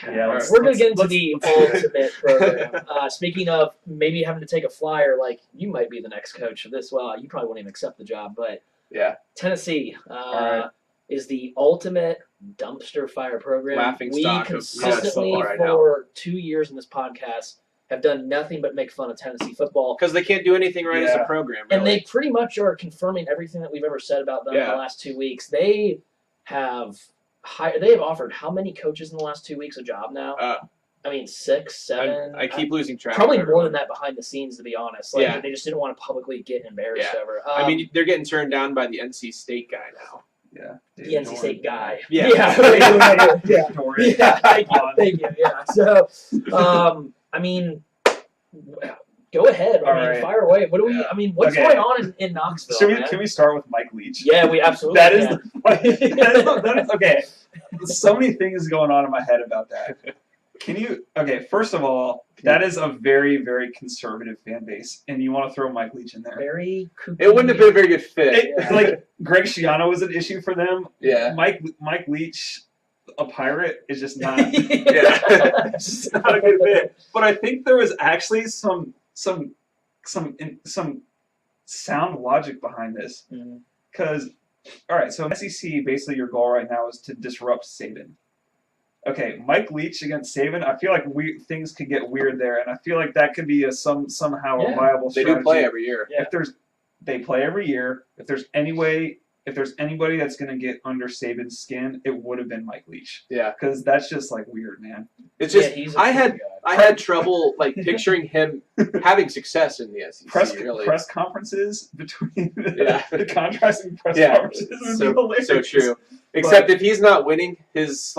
We're going to get into the ultimate program. Speaking of maybe having to take a flyer, you might be the next coach of this. Well, you probably won't even accept the job, but yeah, Tennessee right. is the ultimate dumpster fire program. Laughing stock of consistently football right now. for 2 years in this podcast have done nothing but make fun of Tennessee football. because they can't do anything right as a Yeah. program. And Really. they pretty much are confirming everything that we've ever said about them in Yeah. the last 2 weeks. They have offered how many coaches in the last 2 weeks a job now? 6, 7. I keep losing track. Probably of more everyone. than that behind the scenes, to be honest. Yeah. They just didn't want to publicly get embarrassed Yeah. over. I mean, they're getting turned down by the NC State guy now. Yeah, the NC State guy. Yeah. Yeah. Yeah. Doran. Yeah, thank you. Yeah. So, go ahead. All right. Fire away. What do we? Yeah. What's Okay. going on in Knoxville? Man? Can we start with Mike Leach? Yeah, we absolutely. That is can. that is okay. So many things going on in my head about that. First of all, that is a very, very conservative fan base, and you want to throw Mike Leach in there. very. Kooky. It wouldn't have been a very good fit. Greg Schiano was an issue for them. Yeah. Mike Leach, a Pirate, is just not. Yeah. It's just not a good fit. But I think there was actually some sound logic behind this. Mhm. Because, all right, so in SEC, basically your goal right now is to disrupt Saban. Okay, Mike Leach against Saban, I feel like things could get weird there, and I feel like that could be somehow Yeah. a viable They strategy. do play every year. Yeah. They play every year. If there's anybody that's going to get under Saban's skin, it would have been Mike Leach. Yeah. Because that's just weird, man. It's just he's a I good had guy. I had trouble picturing him having success in the SEC. Press conferences between Yeah. the contrasting press Yeah. conferences would be hilarious. So true. Except if he's not winning, his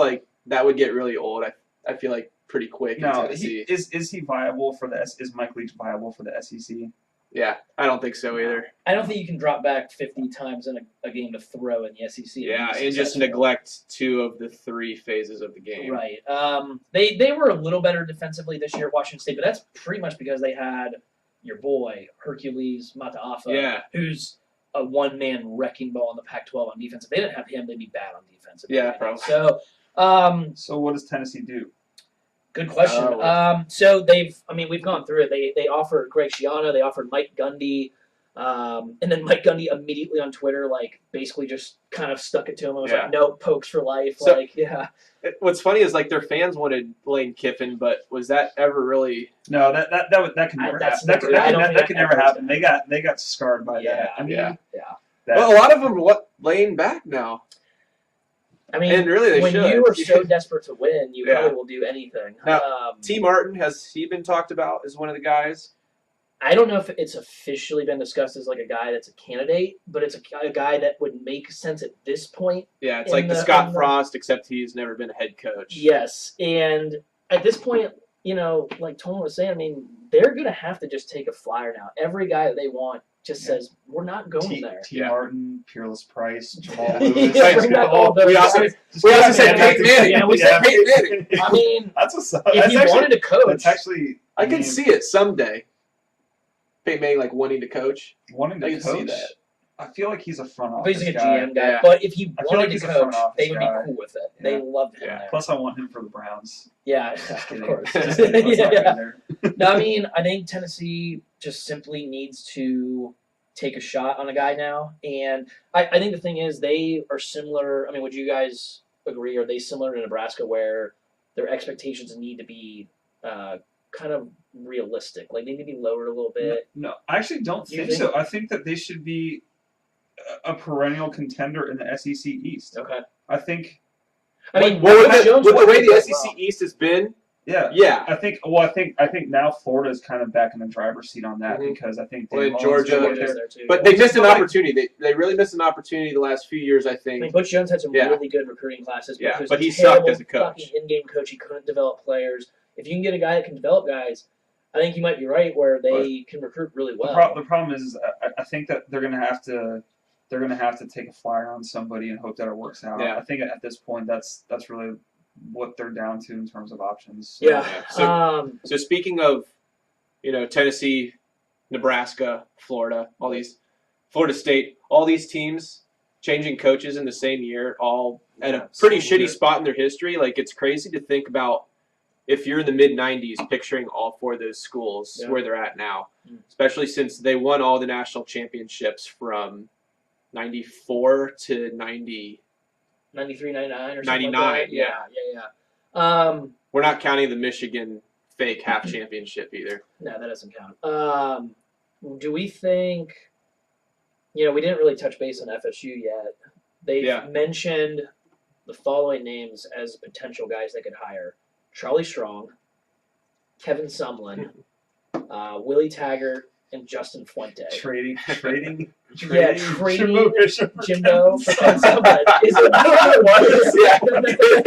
that would get really old. I feel like pretty quick in No, Tennessee. is he viable for is Mike Leach viable for the SEC? Yeah, I don't think so either. I don't think you can drop back 50 times in a game to throw in the SEC. Yeah, be and just successful. neglect 2 of the 3 phases of the game. Right. They were a little better defensively this year at Washington State, but that's pretty much because they had your boy Hercules Mataafa, Yeah. who's a one-man wrecking ball in the Pac-12 on defense. If they didn't have him, they'd be bad on defense. Yeah, probably. So, So what does Tennessee do? good question. So we've gone through it. They offered Greg Schiano, they offered Mike Gundy, and then Mike Gundy immediately on Twitter, basically just kind of stuck it to him. It was Yeah. no, pokes for life. So- Yeah. What's funny is their fans wanted Lane Kiffin, but was that ever really? No, that can never That's happen. never- I don't That think can that never ever happen. happened. They got scarred by Yeah. that. I mean, Yeah. Well, a lot of them are laying back now. I mean, And really they when should. you are so desperate to win, you Yeah. probably will do anything. Now, T. Martin, has he been talked about as one of the guys? I don't know if it's officially been discussed as like a guy that's a candidate, but it's a guy that would make sense at this point. Yeah, it's In like the the- Scott in the- Frost, except he's never been a head coach. Yes, and at this point, like Tony was saying, I mean, they're going to have to just take a flyer now. Every guy that they want just says, we're not going there. T. Yeah. Martin, Peerless Price, Jamal Yeah, Lewis. bring back all those We also guys. said Peyton Manning. Yeah, we said Peyton Manning. I mean, That's what's up. if That's he actually, wanted to coach, That's actually. I mean, could see it someday. Peyton Manning like wanting to coach. wanting I to can see coach. that. I feel like he's a front but office he's like a guy. GM guy. Yeah. But if he I feel wanted like to he's a front coach, office they would guy. be cool with it. Yeah. They loved him Yeah. there. Plus, I want him for the Browns. Yeah, Just of kidding. course. Just kidding. Let's not go Yeah. there. No, I mean, I think Tennessee just simply needs to take a shot on a guy now. And I think the thing is, they are similar. I mean, would you guys agree? Are they similar to Nebraska where their expectations need to be kind of realistic? Like, they need to be lowered a little bit? No, I actually don't You think think? so. I think that they should be a perennial contender in the SEC East. Okay. I think. I mean, well, Mac Jones with the won way it the as SEC well. East has been, Yeah. yeah. I think now Florida is kind of back in the driver's seat on that Mhm. because I think Well, Dave and Mullins is Georgia- up Georgia's there. there too. But they missed an Like- opportunity. They really missed an opportunity the last few years, I I think. mean, Butch Jones had some Yeah. really good recruiting classes, Yeah, he was but a he sucked terrible as a coach. fucking in-game coach. He couldn't develop players. If you can get a guy that can develop guys, I think you might be right where they can recruit really well. The problem is, I think that they're gonna have to take a flyer on somebody and hope that it works out. Yeah. I think at this point that's really what they're down to in terms of options. So, Yeah. So speaking of, Tennessee, Nebraska, Florida, Florida State, all these teams changing coaches in the same year, all at a pretty so shitty weird. spot in their history. Like, it's crazy to think about if you're in the mid-90s picturing all four of those schools Yeah. where they're at now, Mm. especially since they won all the national championships from 94 to 90. 93, 99 or something 99, like that. Yeah. We're not counting the Michigan fake half championship either. No, that doesn't count. Do we think, we didn't really touch base on FSU yet. They've Yeah. mentioned the following names as potential guys they could hire. Charlie Strong, Kevin Sumlin, Willie Taggart, and Justin Fuente. trading Yeah, Jimbo trading Fisher for Jimbo Kevin for Kevin Sumlin. Is it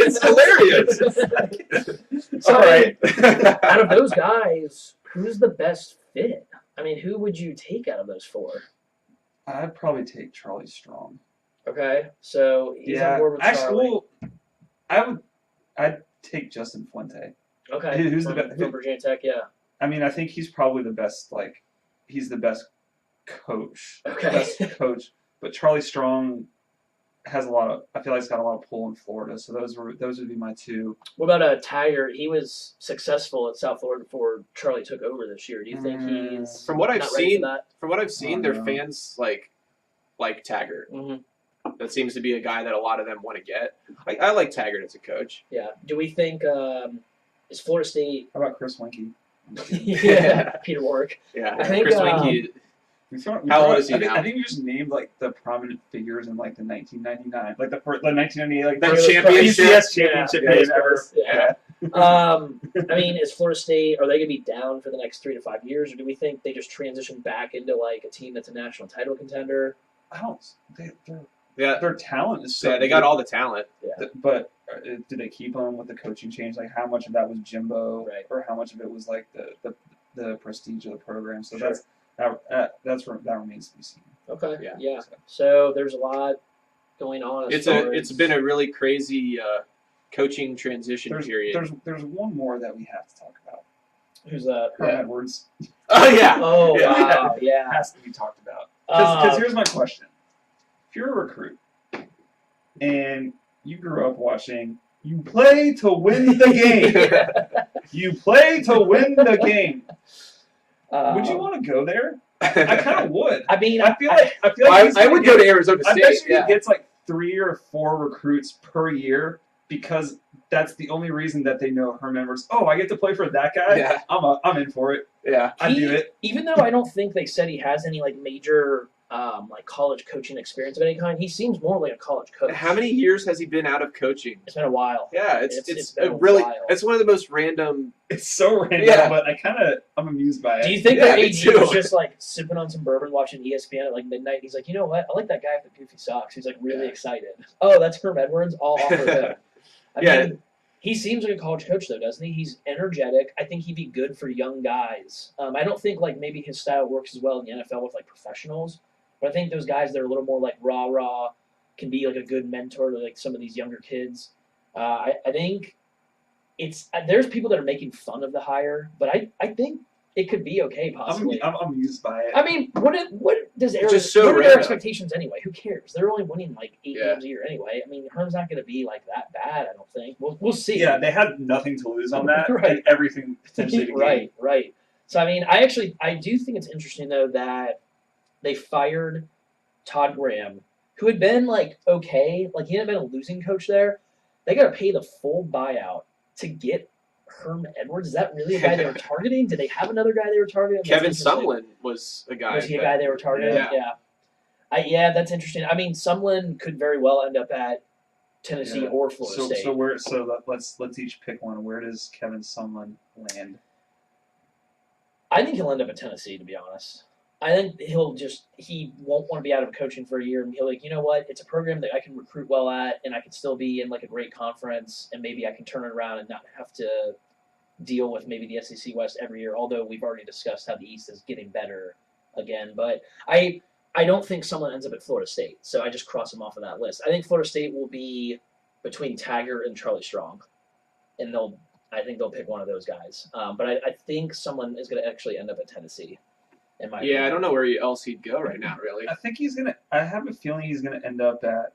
It's hilarious. So, All right. out of those guys, who's the best fit? I mean, who would you take out of those four? I'd probably take Charlie Strong. Okay, so he's on board with Charlie. I'd take Justin Fuente. Okay, who's the from, best? from Virginia Tech? Yeah. I mean, I think he's probably the best. He's the best coach. Okay. Best coach. But Charlie Strong has I feel like he's got a lot of pull in Florida. So those would be my two. What about Taggart? He was successful at South Florida before Charlie took over this year. Do you think he's From what I've not ready seen, for that? their no. fans like Taggart. Mm-hmm. That seems to be a guy that a lot of them want to get. I like Taggart as a coach. Yeah. Do we think is Florida State? How about Chris Winkie? Yeah, Peter Warwick. Yeah, I think, Chris Winkie. How old is he now? I think we just named the prominent figures in the 1999, the 1998, The First championship. BCS championship Yeah. game ever. Yeah. I mean, is Florida State, are they going to be down for the next 3 to 5 years, or do we think they just transition back into a team that's a national title contender? I don't. Yeah, Their talent is so. yeah, they got all the talent. But did they keep on with the coaching change? How much of that was Jimbo, Right. or how much of it was the prestige of the program? So Sure. that remains to be seen. Okay. Yeah. Yeah. So there's a lot going on. It's been a really crazy coaching transition period. There's one more that we have to talk about. Who's that? Herm Yeah. Edwards Oh yeah. Oh Yeah. wow, yeah. has to be talked about. Because Uh, here's my question: if you're a recruit and you grew up watching, you play to win the game. You play to win the game. Would you want to go there? I kind of would. I mean, I feel like he's I gonna would get- go to Arizona I State. bet you Yeah. he gets 3 or 4 recruits per year because that's the only reason that they know Herm Edwards. Oh, I get to play for that guy. Yeah. I'm in for it. Yeah. I do it. Even though I don't think they said he has any major like college coaching experience of any kind. He seems more like a college coach. How many years has he been out of coaching? It's been a while. Yeah, It's been a really while. it's one of the most random. It's so random, Yeah. but I'm amused by it. Do you think Yeah, that me AD too. was just like sipping on some bourbon, watching ESPN at like midnight? He's like, you know what? I like that guy with the goofy socks. He's like really Yeah. excited. Oh, that's Herm Edwards. I'll offer him. I Yeah. mean, he seems like a college coach though, doesn't he? He's energetic. I think he'd be good for young guys. I don't think like maybe his style works as well in the NFL with like professionals, but I think those guys that are a little more like rah can be like a good mentor to like some of these younger kids. I think it's there's people that are making fun of the hire, but I think it could be okay possibly. I'm amused by it. I mean, what does Arizona? just so what are their random. expectations anyway? Who cares? They're only winning like 8 Yeah. games a year anyway. I mean, Herm's not going to be like that bad. I don't think. We'll see. Yeah, they had nothing to lose on that, Right. and everything potentially to gain. Right. So I mean, I do think it's interesting though that they fired Todd Graham, who had been like okay, like he hadn't been a losing coach there. They got to pay the full buyout to get Herm Edwards. Is that really a guy they were targeting? Did they have another guy they were targeting? Kevin That's interesting. Sumlin was a guy. Was he a that- guy they were targeting? Yeah. Yeah, that's interesting. I mean, Sumlin could very well end up at Tennessee Yeah. or Florida State. Let's each pick one. Where does Kevin Sumlin land? I think he'll end up at Tennessee, to be honest. I think he won't want to be out of coaching for a year, and he'll like, you know what? It's a program that I can recruit well at, and I can still be in like a great conference, and maybe I can turn it around and not have to deal with maybe the SEC West every year. Although we've already discussed how the East is getting better again, but I don't think someone ends up at Florida State, so I just cross him off of that list. I think Florida State will be between Taggart and Charlie Strong, and I think they'll pick one of those guys. But I think someone is going to actually end up at Tennessee. In my opinion. I don't know where else he'd go right now. Really, I think I have a feeling he's gonna end up at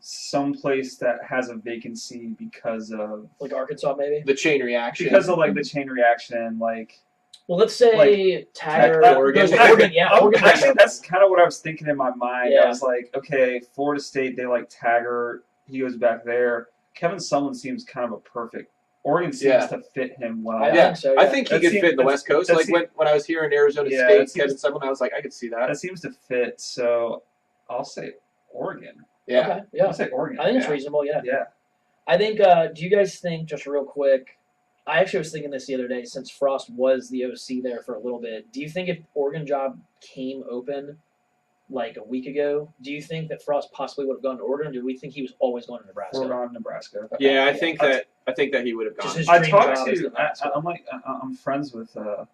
some place that has a vacancy because of Like Arkansas, maybe. the chain reaction. because of like the chain reaction, like. Well, let's say Taggart, Oregon. goes to Oregon. Yeah, Oregon. Actually, that's kind of what I was thinking in my mind. Yeah. I was like, okay, Florida State, they like Taggart. He goes back there. Kevin Sumlin seems kind of a perfect. Oregon seems Yeah. to fit him well. I Yeah, think so. I Yeah. think he That could seems- fit in the that's- West Coast. that Like seems- when I was here in Arizona Yeah, State, that seems- Kevin Sumlin, I was like, I could see that. That seems to fit. So I'll say Oregon. Yeah. Okay, yeah. I'll say Oregon. I think it's Yeah. reasonable. Yeah. Yeah. I think. Do you guys think, just real quick? I actually was thinking this the other day. Since Frost was the OC there for a little bit, do you think if Oregon job came open like a week ago, do you think that Frost possibly would have gone to Oregon, or do we think he was always going to Nebraska? Oregon, Nebraska. Okay, Yeah, I think that he would have Just gone. his I dream talked job is to. Nebraska. I'm friends with a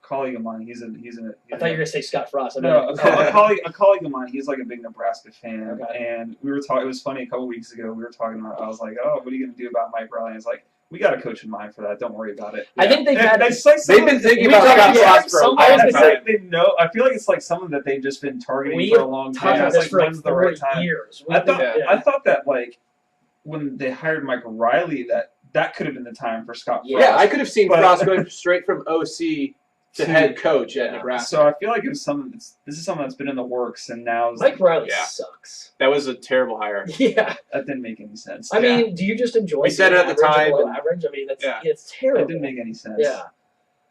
colleague of mine. He's I thought you were gonna say Scott Frost. No, a colleague of mine. He's like a big Nebraska fan, Okay. and we were talking. It was funny. A couple weeks ago, we were talking about. I was like, "Oh, what are you gonna do about Mike Riley?" He's like, "We got a coach in mind for that. Don't worry about it." I think they've And had. it's like They've been thinking We about talked- Scott yeah, Frost for a some- long I was It's gonna say- time. like they know. I feel like it's like someone that they've just been targeting We for a have long talked time. about It's this like for like when's the right 3 time? years. I thought. Yeah. I thought that like when they hired Mike Riley, that could have been the time for Scott. Yeah. Frost. Yeah, I could have seen But- Frost going straight from OC to head coach at Yeah. Nebraska. So I feel like it was something. This is something that's been in the works, and now Mike Riley Yeah. sucks. That was a terrible hire. Yeah. that didn't make any sense. I mean, do you just enjoy? We said it being at the average or time, below and- average. I mean, that's Yeah. it's terrible. That didn't make any sense. Yeah.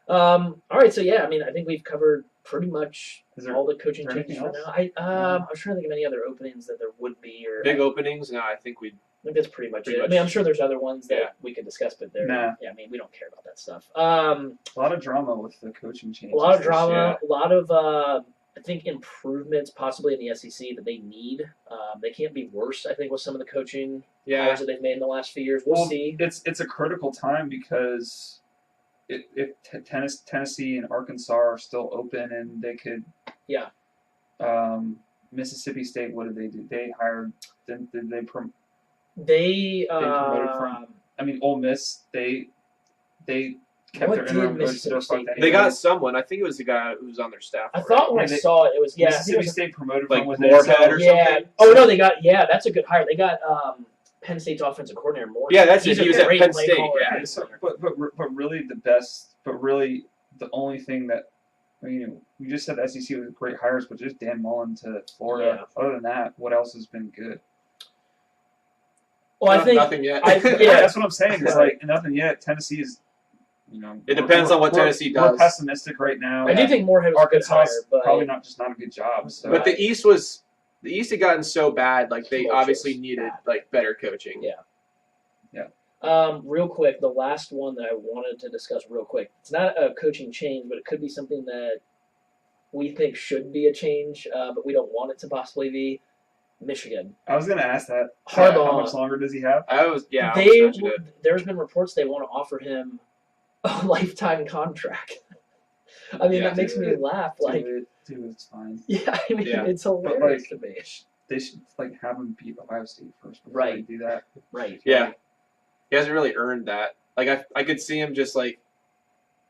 All right. So yeah, I mean, I think we've covered pretty much Is there all the coaching is there changes for anything now. I was trying to think of any other openings that there would be, or Big openings? No, I think we. I think that's pretty much Pretty it. much. I mean, I'm sure there's other ones that Yeah. we could discuss, but they're Nah. yeah. I mean, we don't care about that stuff. a lot of drama with the coaching changes? A lot of this drama, year. a lot of I think improvements possibly in the SEC that they need. They can't be worse. I think with some of the coaching Yeah. hires that they've made in the last few years. We'll Well, see. It's a critical time because if Tennessee and Arkansas are still open and they could. Yeah. Mississippi State. What did they do? They hired. Did they? They promoted from- I mean, Ole Miss. They kept What their did interim coach. Mississippi Their State fuck do? They got anyways. someone. I think it was the guy who was on their staff. I already. thought when Yeah, I they- saw it, it was I think it Mississippi was State promoted like from within. Moorhead or yeah. something. Oh no, they got that's a good hire. They got Penn State's offensive coordinator Moore. Yeah, that's He's it. a He was at great Penn play State, caller. yeah. Yeah, so, but really the best, but really the only thing that, I mean, we just said the SEC was great hires, but just Dan Mullen to Florida. Other than that, what else has been good? Well, I think nothing yet. I- Yeah, Yeah. that's what I'm saying. It's like nothing yet. Tennessee is It depends on what Tennessee does. We're pessimistic right now. I do think Moorhead was Arkansas a good hire, but probably not a good job. So. But the East had gotten so bad, like they obviously needed like better coaching. Yeah. Real quick, the last one that I wanted to discuss real quick. It's not a coaching change, but it could be something that we think should be a change, but we don't want it to possibly be. Michigan. I was going to ask that. Harbaugh. How much longer does he have? There's been reports they want to offer him a lifetime contract. I mean, that makes me laugh. Dude, it's fine. Yeah, I mean, it's hilarious to me. They should have him beat Ohio State first before Right. they do that. Right. Yeah. He hasn't really earned that. Like I could see him just like,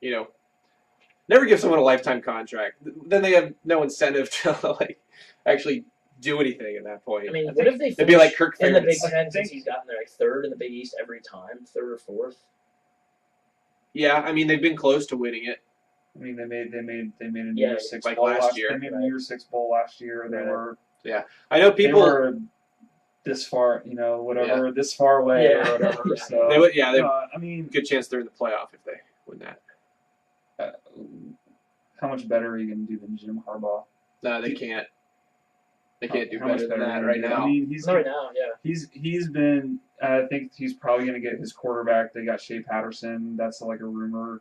never give someone a lifetime contract. Then they have no incentive to like actually do anything at that point. I mean, what if they it'd be like Kirk in the Big Ferentz. Ten since he's gotten there like third in the Big East every time, third or fourth? Yeah, I mean they've been close to winning it. I mean, they made a New Year's Six like bowl last year. They made a New Year's Six bowl last year. They were. Yeah, I know people. They were this far, this far away or whatever. Yeah. So They would. Yeah, I mean, good chance they're in the playoff if they win that. how much better are you going to do than Jim Harbaugh? No, they can't. They can't do How much better than that are right they gonna now. do? I mean, he's Not right now, yeah. He's been. I think he's probably going to get his quarterback. They got Shea Patterson. That's like a rumor.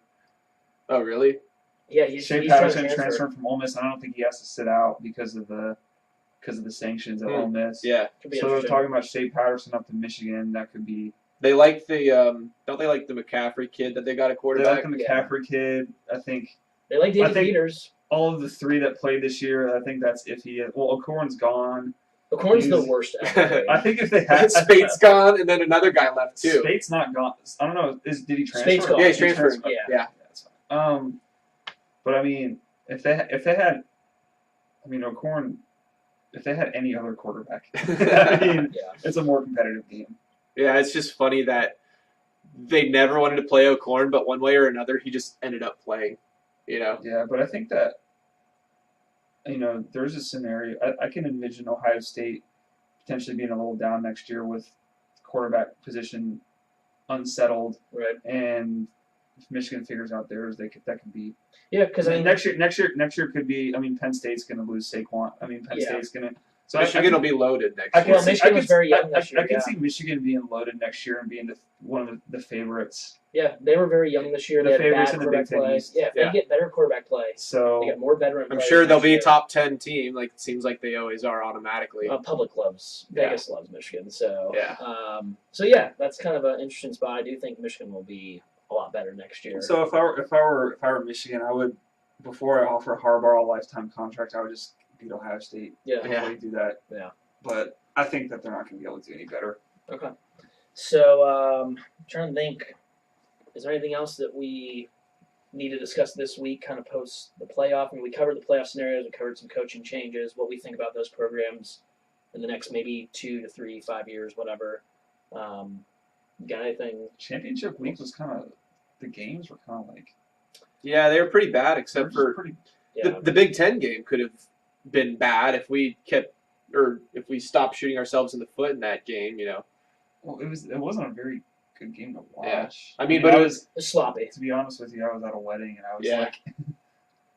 Oh, really? Yeah, Shea he's Patterson transferred transferred from Ole Miss, and I don't think he has to sit out because of the sanctions at Ole Miss. Yeah. Could be So they're interesting. talking about Shea Patterson up to Michigan. That could be. They like the don't they like the McCaffrey kid that they got a They quarterback? like the McCaffrey kid. I think They like Danny Peters. all of the three that played this year, I think that's iffy. Well, O'Corn's gone. O'Corn's the worst ever. I think if they had Spate's gone, and then another guy left too. Spate's not gone. I don't know. Did he transfer? Spate's gone. Yeah, he's transferred. Yeah. Yeah. That's fine. But I mean, if they had, I mean, O'Corn, if they had any other quarterback, I mean, Yeah. it's a more competitive game. Yeah, it's just funny that they never wanted to play O'Corn, but one way or another, he just ended up playing. Yeah, but I think that, there's a scenario. I can envision Ohio State potentially being a little down next year with quarterback position unsettled, Right. and if Michigan figures out theirs, that could be. Yeah, because I mean, next year could be. I mean, Penn State's going to lose Saquon. I mean, Penn State's going to. So Michigan will be loaded next I year. can Well, see, Michigan was very young this year, I can yeah. see Michigan being loaded next year and being one of the favorites. yeah, they were very young this year. The They had favorites bad in the quarterback Big Ten play. East. Yeah, if they get better quarterback play, So they get more veteran I'm players sure they'll next be a year. top 10 team. Like it seems like they always are automatically. Public loves Vegas loves Michigan, so Yeah. So yeah, that's kind of an interesting spot. I do think Michigan will be a lot better next year. So if I were Michigan, I would, before I offer Harbaugh a lifetime contract, I would just beat Ohio State. Yeah. Before you do that. Yeah. But I think that they're not going to be able to do any better. Okay. So I'm trying to think. Is there anything else that we need to discuss this week, kind of post the playoff? I mean, we covered the playoff scenarios. We covered some coaching changes. What we think about those programs in the next maybe 2 to 3, 5 years, whatever. Got anything? Championship week was the games were kind of like. Yeah, they were pretty bad, except for pretty. Yeah. the Big Ten game could have been bad if we if we stopped shooting ourselves in the foot in that game. Well, it wasn't a very good game to watch. Yeah. I mean, but it was sloppy. To be honest with you, I was at a wedding and I was like,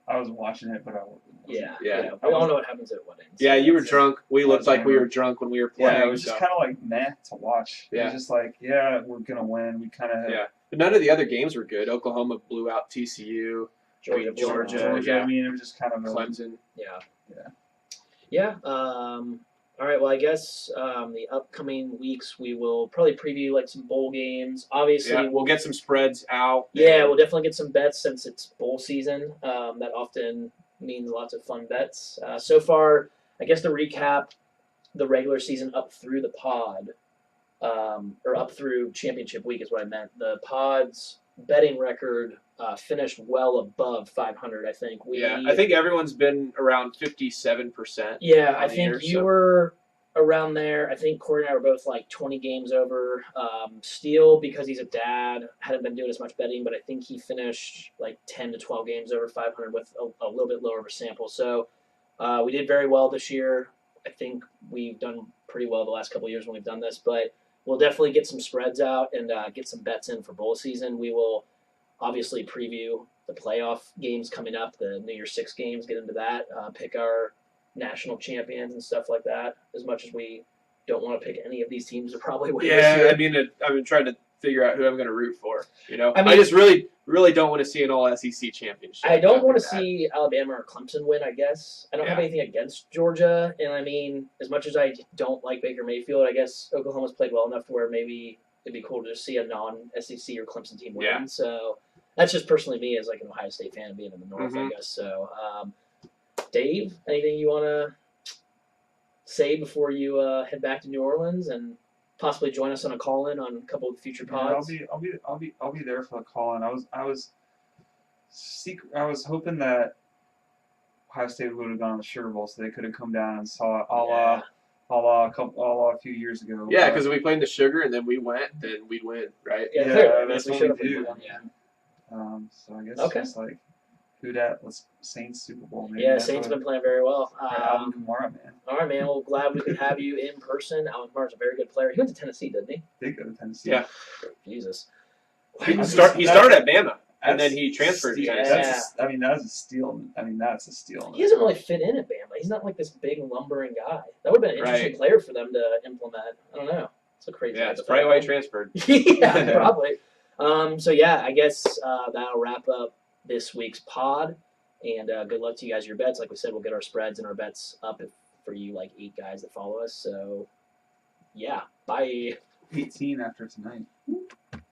I was watching it, but I wasn't. Yeah. Yeah. We all know what happens at weddings. Yeah, you were That's it. drunk. We looked was like we were hammered. drunk when we were playing. Yeah, it was just so- kind of like meh to watch. It Yeah. was just like, yeah, we're gonna win. We kind of Yeah. But none of the other games were good. Oklahoma blew out TCU, Georgia. Georgia. I mean, it was just kind of Clemson. Yeah. Yeah. Yeah. All right. Well, I guess the upcoming weeks we will probably preview like some bowl games. Obviously, Yeah, we'll get some spreads out. Yeah, we'll definitely get some bets since it's bowl season. That often means lots of fun bets. So far, I guess to recap, the regular season up through the pod, or up through championship week is what I meant. The pod's betting record finished well above 500. I think I think everyone's been around 57%. Yeah, on I the think year, you so- were around there. I think Corey and I were both like 20 games over. Steele, because he's a dad, hadn't been doing as much betting, but I think he finished like 10 to 12 games over 500 with a little bit lower of a sample. So we did very well this year. I think we've done pretty well the last couple of years when we've done this, but we'll definitely get some spreads out and get some bets in for bowl season. We will obviously preview the playoff games coming up, the New Year's Six games, get into that, pick our national champions and stuff like that. As much as we don't want to pick any of these teams to probably win this Yeah, year. I mean, I've been trying to figure out who I'm going to root for. You know, I mean- I just really don't want to see an all SEC championship. I don't want to That'd see Alabama or Clemson win, I guess. I don't have Yeah. anything against Georgia, and I mean, as much as I don't like Baker Mayfield, I guess Oklahoma's played well enough to where maybe it'd be cool to just see a non-SEC or Clemson team win. Yeah. So that's just personally me as like an Ohio State fan being in the North, I guess. So, Dave, anything you want to say before you head back to New Orleans and possibly join us on a call-in on a couple of future pods? Yeah, I'll be there for the call, and I was hoping that Ohio State would have gone on the Sugar Bowl, so they could have come down and saw it a a few years ago. Yeah, because we played the Sugar and then we went, then we'd win, right? Yeah, Yeah, clearly. that's We what should we have do. won, yeah. So I guess Okay. it's like who dat? Let's Saints Super Bowl. Maybe Yeah, that's Saints what- been playing very well. Alvin Kamara, man, All right, man. Well, glad we could have you in person. Alvin Kamara's a very good player. He went to Tennessee, didn't he? did go to Tennessee. Yeah. Jesus. He That's- started at Bama and That's then he transferred to steal. Tennessee. That's that's a steal. I mean, that's a steal. He doesn't really fit in at Bama. He's not like this big lumbering guy. That would have been an interesting Right. player for them to implement. I don't know. It's a crazy. Yeah, it's probably why he transferred. Yeah, probably. So yeah, I guess that'll wrap up this week's pod. And good luck to you guys. Your bets, like we said, we'll get our spreads and our bets up for you, like 8 guys that follow us. So yeah, bye. 18 after tonight.